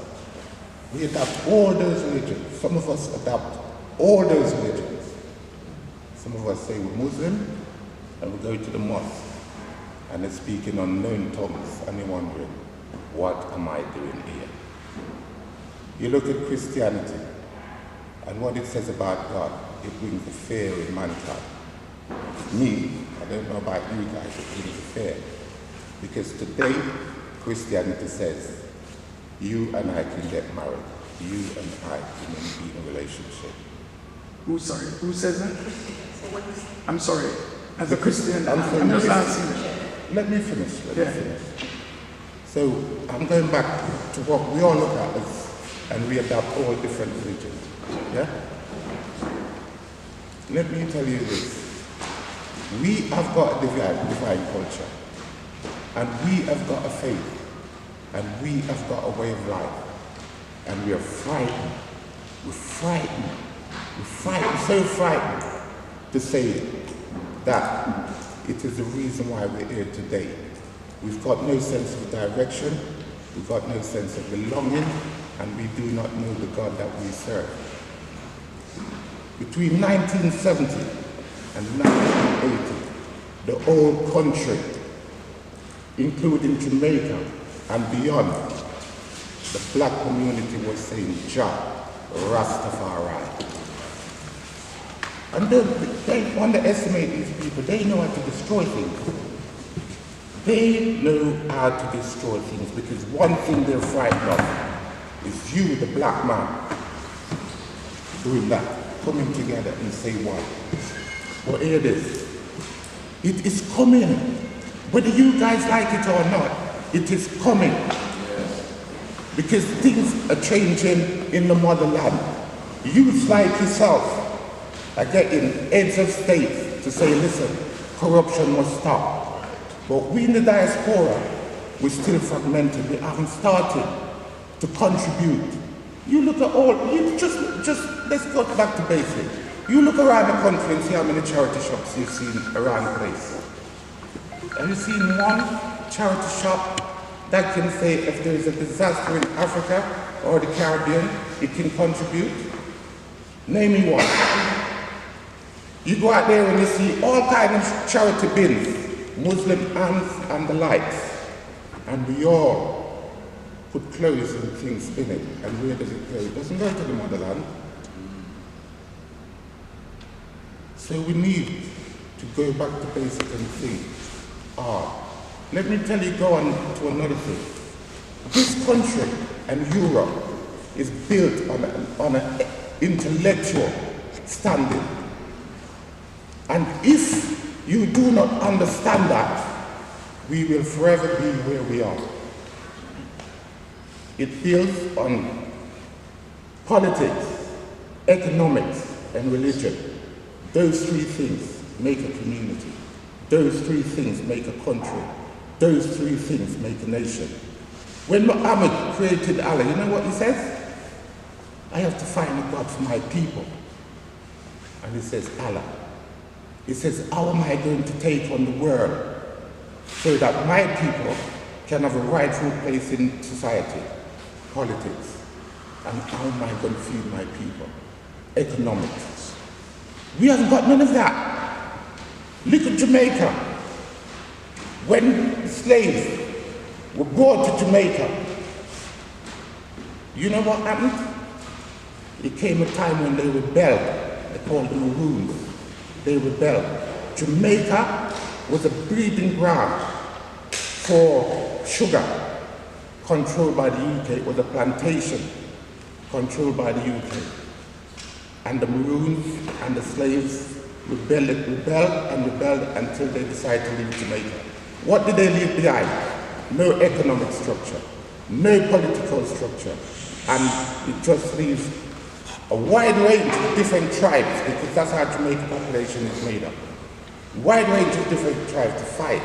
we adopt all those religions. Some of us adopt all those religions. Some of us say we're Muslim, and we go to the mosque, and they're speaking unknown tongues, and you're wondering, what am I doing here? You look at Christianity, and what it says about God, it brings a fear in mankind. Me, I don't know about you guys, it brings a fear. Because today, Christianity says, you and I can get married. You and I can be in a relationship. Who says that? I'm sorry. As a Christian, I'm just asking. Let me finish. So I'm going back to what we all look at as, and we adopt all different religions. Yeah? Let me tell you this. We have got a divine culture, and we have got a faith, and we have got a way of life, and we are frightened. We're frightened. We're frightened, so frightened to say that it is the reason why we're here today. We've got no sense of direction, we've got no sense of belonging, and we do not know the God that we serve. Between 1970 and 1980, the whole country, including Jamaica and beyond, the black community was saying, Jah, Rastafari. And don't underestimate these people. They know how to destroy things. They know how to destroy things because one thing they're frightened of is you, the black man, doing that, coming together and say what? Well, hear this. It is coming. Whether you guys like it or not, it is coming. Because things are changing in the motherland. Youths like yourself are getting heads of state to say, listen, corruption must stop. But we in the diaspora, we're still fragmented. We haven't started to contribute. You look at all, you just let's go back to basic. You look around the country and see how many charity shops you've seen around the place. Have you seen one charity shop that can say if there is a disaster in Africa or the Caribbean, it can contribute? Name me one. You go out there and you see all kinds of charity bins, Muslim hands and the likes, and we all put clothes and things in it. And where does it go? It doesn't go to the motherland. So we need to go back to basic and think, let me tell you, go on to another thing. This country and Europe is built on an intellectual standing. And if you do not understand that, we will forever be where we are. It builds on politics, economics, and religion. Those three things make a community. Those three things make a country. Those three things make a nation. When Muhammad created Allah, you know what he says? I have to find a God for my people. And he says, Allah. He says, how am I going to take on the world so that my people can have a rightful place in society, politics, and how am I going to feed my people? Economics. We haven't got none of that. Look at Jamaica. When slaves were brought to Jamaica, you know what happened? It came a time when they rebelled. They called them Maroons. They rebelled. Jamaica was a breeding ground for sugar, controlled by the UK. It was a plantation controlled by the UK. And the Maroons and the slaves rebelled until they decided to leave Jamaica. What did they leave behind? No economic structure, no political structure, and it just leaves a wide range of different tribes, because that's how Jamaican population is made up. Wide range of different tribes to fight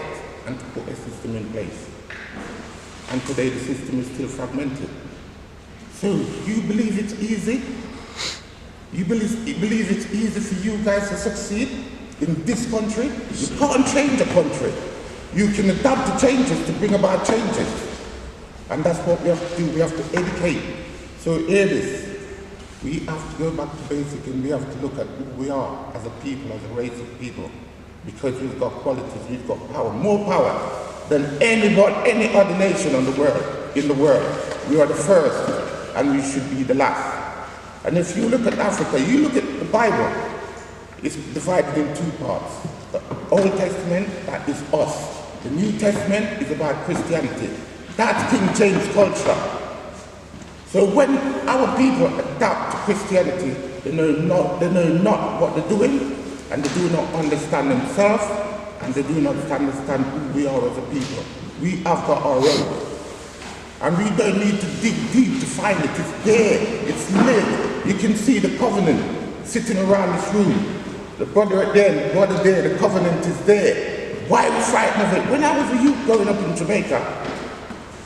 and to put a system in place. And today the system is still fragmented. So you believe it's easy? You believe it's easy for you guys to succeed in this country? You can't change a country. You can adapt to changes to bring about changes. And that's what we have to do. We have to educate. So hear this. We have to go back to basic and we have to look at who we are as a people, as a race of people. Because we've got qualities, we've got power, more power than any other nation in the world. We are the first and we should be the last. And if you look at Africa, you look at the Bible, it's divided in two parts. The Old Testament, that is us. The New Testament is about Christianity. That's King James culture. So when our people adapt to Christianity, they know not what they're doing, and they do not understand themselves, and they do not understand who we are as a people. We have got our own. And we don't need to dig deep to find it. It's there, it's lit. You can see the covenant sitting around this room. The brother at there, the brother there, the covenant is there. Why are we frightened of it? When I was a youth growing up in Jamaica,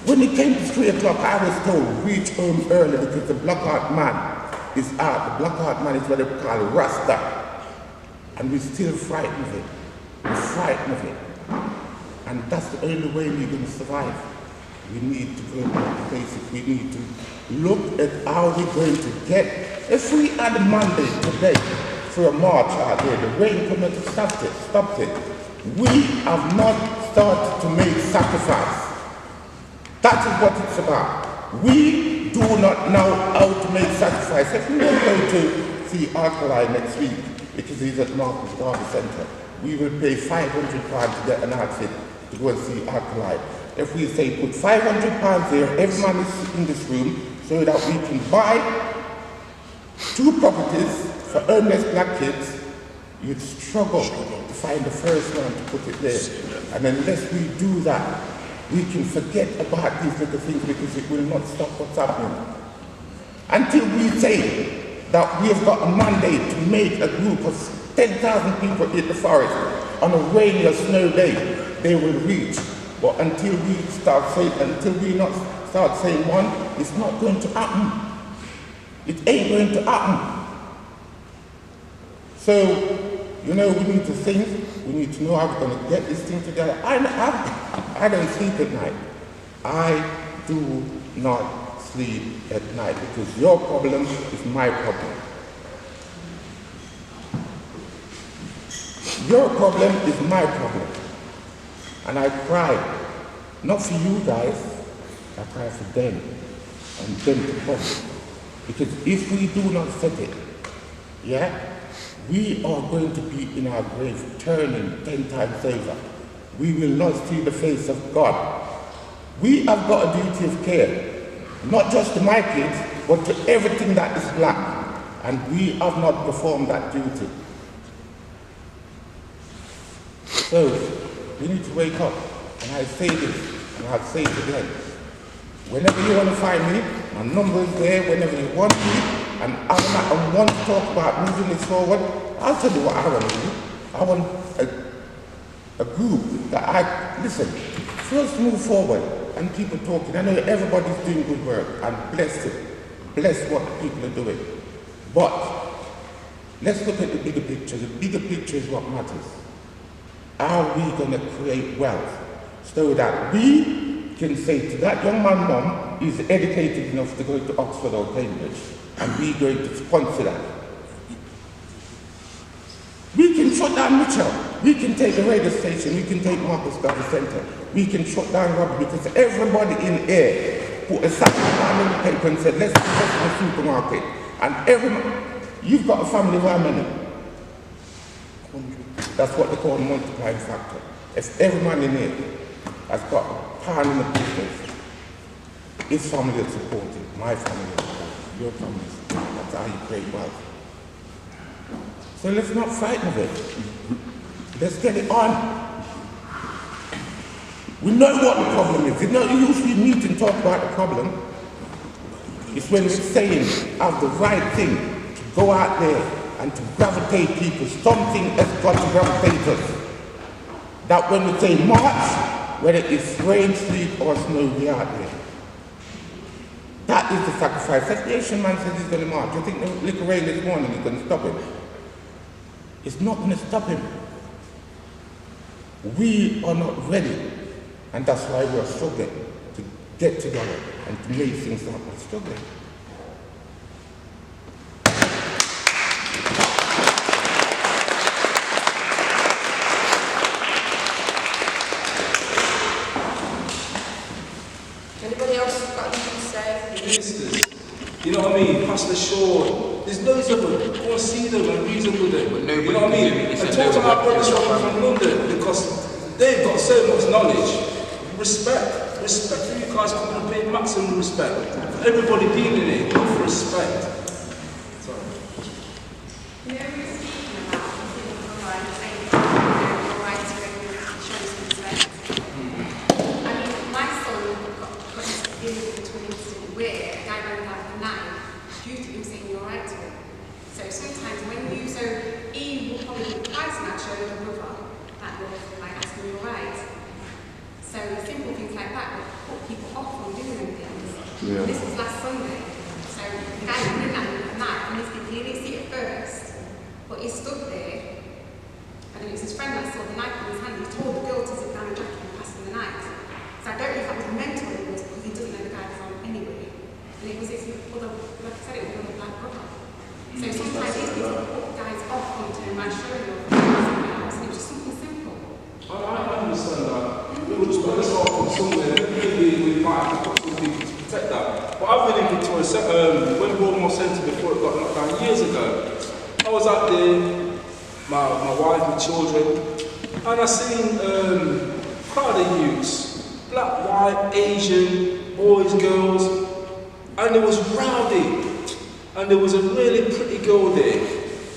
when it came to 3 o'clock, I was told, reach home early because the Blackout man is out. The Blackout man is what they call Rasta. And we're still frightened of it. We're frightened of it. And that's the only way we're going to survive. We need to go back to basics. We need to look at how we're going to get. If we had a mandate today for a march out there, the rain could not have stopped it. We have not started to make sacrifice. That is what it's about. We do not know how to make sacrifice. If we don't go to see Alkali next week, because he's at Marcus Garvey Centre. We will pay £500 to get an outfit to go and see Alkali. If we say put £500 there, every man is in this room, so that we can buy 2 properties for homeless black kids, you'd struggle to find the first one to put it there. And unless we do that, we can forget about these little things because it will not stop what's happening. Until we say that we have got a mandate to make a group of 10,000 people in the forest on a rainy or snow day, they will reach. But until we start saying, start saying one, it's not going to happen. It ain't going to happen. So, you know, we need to think, we need to know how we're going to get this thing together. I don't sleep at night. I do not sleep at night because your problem is my problem. Your problem is my problem. And I cry, not for you guys, I cry for them and them to come. Because if we do not set it, yeah, we are going to be in our grave turning 10 times over. We will not see the face of God. We have got a duty of care, not just to my kids, but to everything that is black. And we have not performed that duty. So, we need to wake up. And I say this, and I'll say it again. Whenever you want to find me, my number is there. Whenever you want me, and I want to talk about moving this forward, I'll tell you what I want to do. I want a group that listen, first move forward, and people talking. I know everybody's doing good work, and bless it. Bless what people are doing. But, let's look at the bigger picture. The bigger picture is what matters. Are we going to create wealth so that we can say to that young man, mom, is educated enough to go to Oxford or Cambridge, and we're going to sponsor that? We can shut down Mitchell. We can take the radio station. We can take Marcus Garvey Centre. We can shut down Robbie because everybody in here put a sack down in the paper and said, let's invest in the supermarket. And you've got a family of how many? That's what they call a multiplying factor. If every man in here has got a pound in the business, his family will support it, my family will support it, your family will support it. That's how you create wealth. So let's not fight with it. Let's get it on. We know what the problem is. It's not usually meet and talk about the problem. It's when we're saying, have the right thing to go out there and to gravitate people. Something has got to gravitate us. That when we say march, whether it's rain, sleet, or snow, we are out there. That is the sacrifice. If the Asian man says he's going to march, you think the little rain this morning is going to stop him? It's not going to stop him. We are not ready. And that's why we're struggling to get together and to make things happen. We're struggling. Anybody else got anything to say? Ministers, you know what I mean? Pastor Shaw, there's loads of them. Go and see them and reason with them. You know what I mean? And talk to our brothers from London because they've got so much knowledge. Respect. Respect for you guys coming and pay maximum respect. For everybody being in it, for respect. Sorry. You know, we were speaking about people online saying your right to show some respect. I mean, my son got into an incident where a guy ran out of a knife due to him saying you're right to him. So sometimes when you, he will probably be twice now showing a brother that you're like asking you're right. So simple things like that would put people off from doing things. Yeah. This was last Sunday. So the guy was running at night and he could clearly see it first, but he stood there and it was his friend that saw the knife in his hand. He told the girl to sit down and jacket and pass him the knife. So I don't know if that was mental or was because he doesn't know the guy from anywhere. And it was his other, like I said, it was another black brother. So sometimes these people put guys off onto him and showing them something else, and it was just something simple. I understand that. We were just going to start from somewhere. Maybe we might have to put some people to protect that. But I've been in Victoria, when Moor Centre before it got knocked down years ago, I was out there my wife, my children, and I seen crowd of youths, black, white, Asian, boys, girls, and it was rowdy. And there was a really pretty girl there,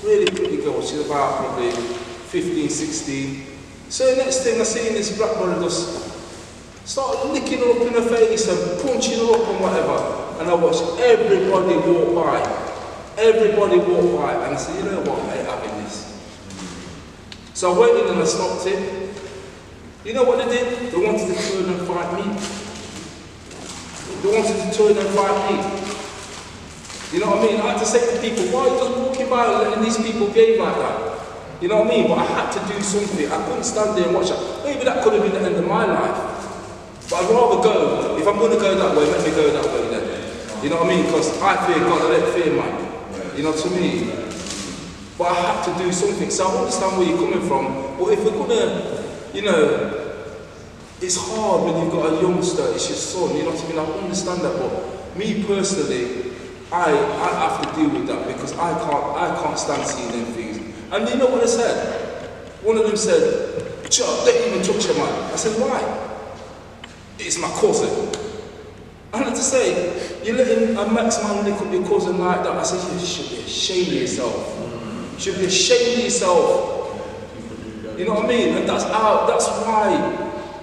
really pretty girl. She's about probably 15, 16. So next thing I seen this black brother just start licking her up in her face and punching her up and whatever. And I watched everybody walk by. Everybody walked by, and I said, you know what, I ain't having this. So I went in and I stopped it. You know what they did? They wanted to turn and fight me. They wanted to turn and fight me. You know what I mean? I had to say to people, why are you just walking by and letting these people behave like that? You know what I mean? But I had to do something. I couldn't stand there and watch that. Maybe that could have been the end of my life. But I'd rather go. If I'm going to go that way, let me go that way then. You know what I mean? Because I fear God, I don't fear man. You know what I mean? But I have to do something. So I understand where you're coming from. But if we're going to, you know, it's hard when you've got a youngster, it's your son, you know what I mean? I understand that, but me personally, I have to deal with that because I can't stand seeing them things. And you know what they said? One of them said, "Chuck, don't even touch her, man." I said, "Why?" "It's my cousin." I had to say, you're letting a Max man lick up your cousin like that. I said, you should be ashamed of yourself. You should be ashamed of yourself. You know what I mean? And that's why,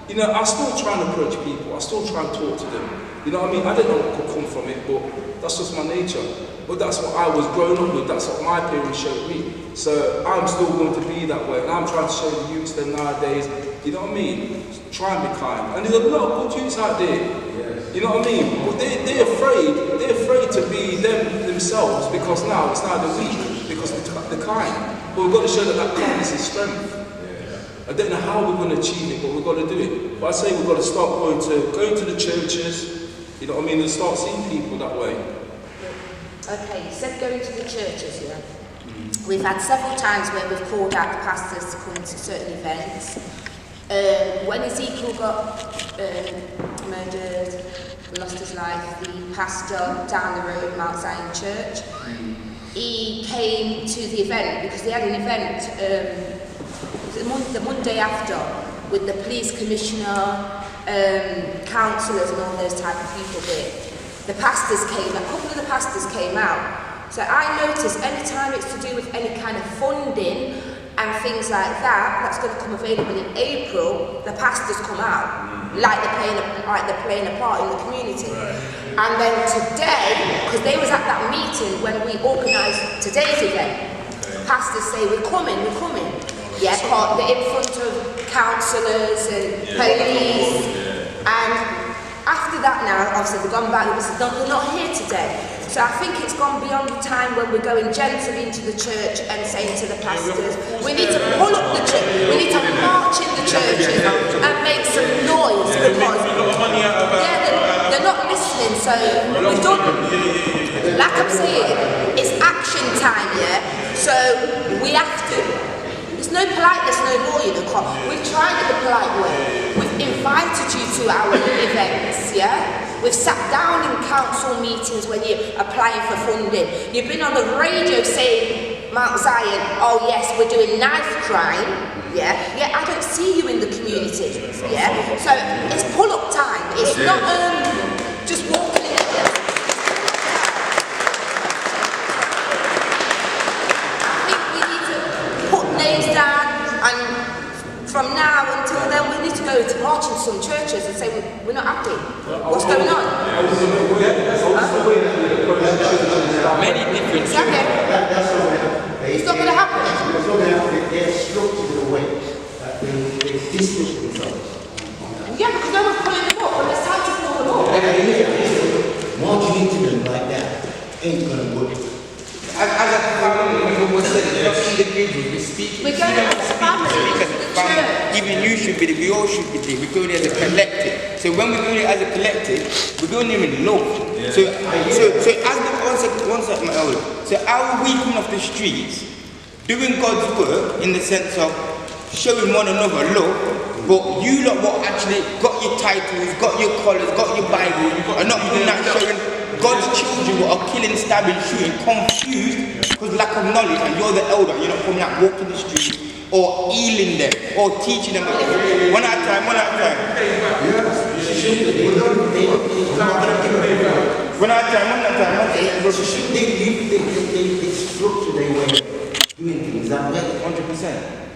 you know, I still try and approach people. I still try and talk to them. You know what I mean? I don't know what could come from it, but that's just my nature. But that's what I was growing up with. That's what my parents showed me. So I'm still going to be that way. And I'm trying to show the youths them nowadays, you know what I mean? Try and be kind. And there's a lot of good youths out there. You know what I mean? But they're afraid to be themselves because now it's now the weak, because they're kind. But we've got to show that kindness is strength. I don't know how we're going to achieve it, but we've got to do it. But I say we've got to start going to the churches, you know what I mean, and start seeing people that way. Okay, you said going to the churches, yeah? We've had several times where we've called out the pastors to come to certain events. When Ezekiel got murdered, lost his life, the pastor down the road, Mount Zion Church, he came to the event because they had an event the Monday after with the police commissioner, councillors and all those type of people there. The pastors came, a couple of the pastors came out. So I noticed any time it's to do with any kind of funding and things like that, that's going to come available in April, the pastors come out, like they're playing a part in the community. And then today, because they was at that meeting when we organised today's event, pastors say, we're coming. Yeah, they're in front of councillors and police. And after that now, obviously they've gone back and said, no, they're not here today. So I think it's gone beyond the time when we're going gently into the church and saying to the pastors, we need to pull up the church, we need to march in the churches and make some noise because they're not listening. So we've done, like I'm saying, it's action time, yeah? So we have to, there's no politeness no more, you know. We've tried it the polite way. We've invited you to our events, yeah? We've sat down in council meetings when you're applying for funding. You've been on the radio saying, Mount Zion, oh yes, we're doing knife crime, yeah? Yeah, I don't see you in the community, yeah? So it's pull-up time. It's not just walking in. I think we need to put names down, and from now until then we need to go to march in some churches and say we're not happy. What's going on? Many different It's okay. It's not going to happen. It's not going to happen. They're structured in a way that they distance themselves. Yeah, because no one's pulling them up when it's time to pull them up. Marching into them like that ain't going to work. As a family, we said, not individuals, we speak. We're going as a family. Even you should be there, we all should be there. We're going as a collective. So when we're doing it as a collective, we're doing it with love. Yeah. So are we coming off the streets, doing God's work in the sense of showing one another love, but you lot what actually got your titles, got your collars, got your Bible, and not doing that showing God's children who are killing, stabbing, shooting, confused because lack of knowledge, and you're the elder, you're not coming out walking the street or healing them or teaching them. One at a time. One at a time. They structure their way of doing things that way. 100%.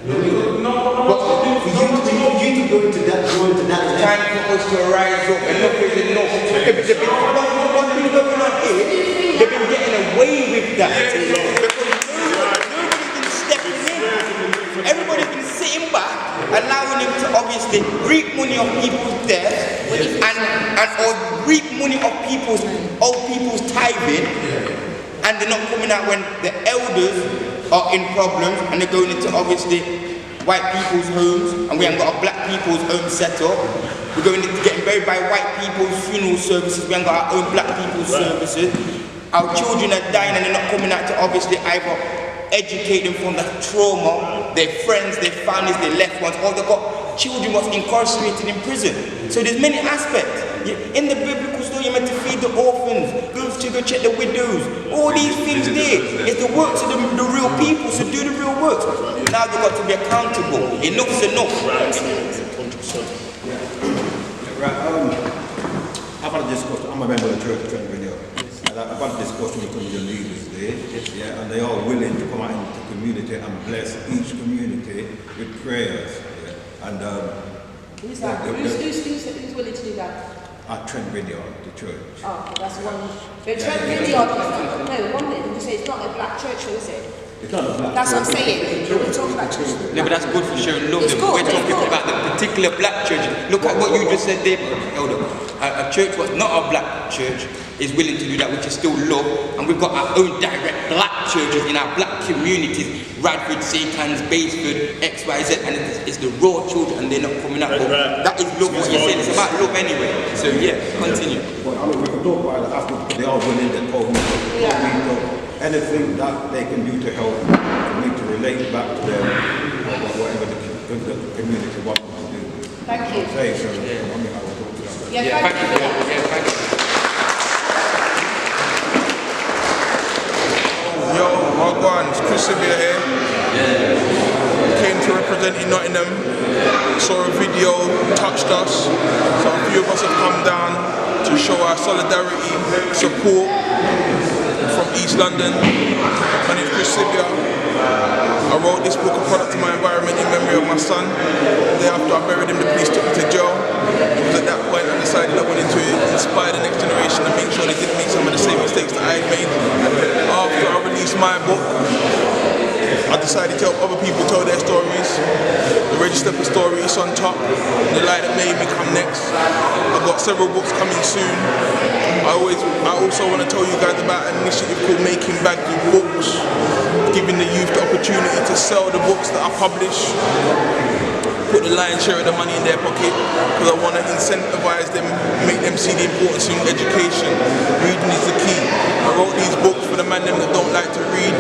But for you to go into that, it's time for us to rise up. Enough is enough. What's been going on here, they've been getting away with that. Because nobody's been stepping in. Everybody's been sitting back, allowing them to obviously reap money of people's death and or reap money of old people's tithing, and they're not coming out when the elders are in problems, and they're going into obviously white people's homes, and we haven't got a black people's home set up. We're going into getting buried by white people's funeral services. We haven't got our own black people's services. Our children are dying, and they're not coming out to obviously either educate them from the trauma, their friends, their families, their loved ones, or they've got children what's incarcerated in prison. So there's many aspects. In the biblical story, you're meant to feed the orphans, go check the widows, all these things there. It's the works of the real people, so do the real works. Now they've got to be accountable. Enough's enough. I've had a discussion, I'm a member of the church, Trent Radio. I've had a discussion with the leaders there, and they are willing to come out into the community and bless each community with prayers. And who's that? Who's willing to do that? At Trent Radio, the church. Oh, okay, that's one. But Trent Radio, no, one minute, you say it's not a black church, though, is it? It's not a black That's church. what I'm saying. We're talking about church. No, but that's good for showing love. We're talking about the particular black church. Look at what you just said there, Elder. A church what's not a black church is willing to do that, which is still love, and we've got our own direct black churches in our black communities, Radford, St. Anne's, Baseford, XYZ, and it's the raw children, and they're not coming out. That is love, what you're saying. It's about love anyway. So yeah, continue. Well, I mean, we can talk about it after they are willing to talk. Anything that they can do to help, we need to relate back to them, or whatever the community wants to do. Thank you. Say, so, I mean, I will talk to them. Yeah, thank you. Thank you. Yo, Wagwan, it's Chris Sibia here. Came to represent in Nottingham. Saw a video, touched us. So a few of us have come down to show our solidarity, support from East London. My name is Chris Sibia. I wrote this book, A Product of My Environment, in memory of my son. The day after I buried him, the police took me to jail. It was at that point I decided I wanted to inspire the next generation and make sure they didn't make some of the same mistakes that I had made. After I released my book, I decided to help other people tell their stories. The register for story is on top. The light that made me come next. I've got several books coming soon. I also want to tell you guys about an initiative called Making Bags with Books, giving the youth the opportunity to sell the books that I publish, put the lion's share of the money in their pocket, because I want to incentivize them, make them see the importance in education. Reading is the key. I wrote these books for the man them that don't like to read,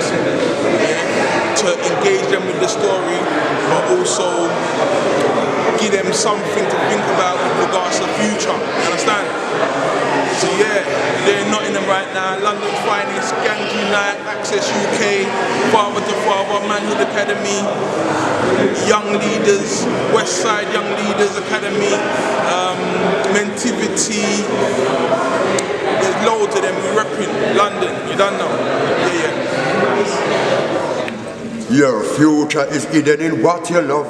to engage them with the story, but also give them something to think about with regards to the future. You understand? So yeah, they're in Nottingham right now, London's finest, Gangs Unite, Access UK, Father to Father, Manhood Academy, Young Leaders, West Side Young Leaders Academy, Mentivity, there's loads of them, we repping London, you don't know? Yeah. Your future is hidden in what you love.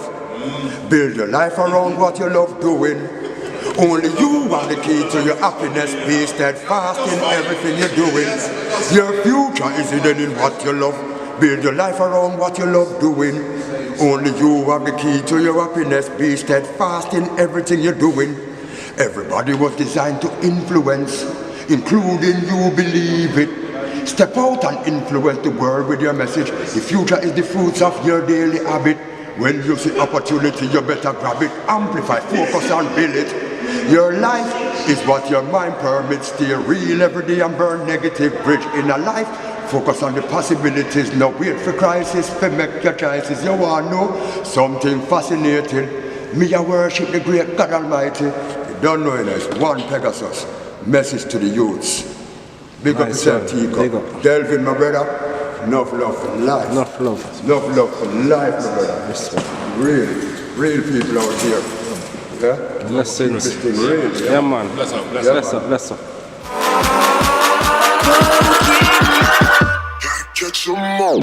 Build your life around what you love doing. Only you are the key to your happiness. Be steadfast in everything you're doing. Your future is hidden in what you love. Build your life around what you love doing. Only you are the key to your happiness. Be steadfast in everything you're doing. Everybody was designed to influence, including you, believe it. Step out and influence the world with your message. The future is the fruits of your daily habit. When you see opportunity, you better grab it. Amplify, focus and build it. Your life is what your mind permits. Stay real every day and burn negative bridge in a life. Focus on the possibilities. No wait for crisis to make your choices. You want to know something fascinating? Me, I worship the great God Almighty. You don't know it, it's one Pegasus. Message to the youths. Big up Nice, yourself, big Tico. up. Delvin, my brother. Enough love for life. Enough love. Enough love for life, my brother. Respect. Real people out here. Yeah? Blessings. Real, Yeah, man. Bless up, bless Bless up. up, bless up. Get some more.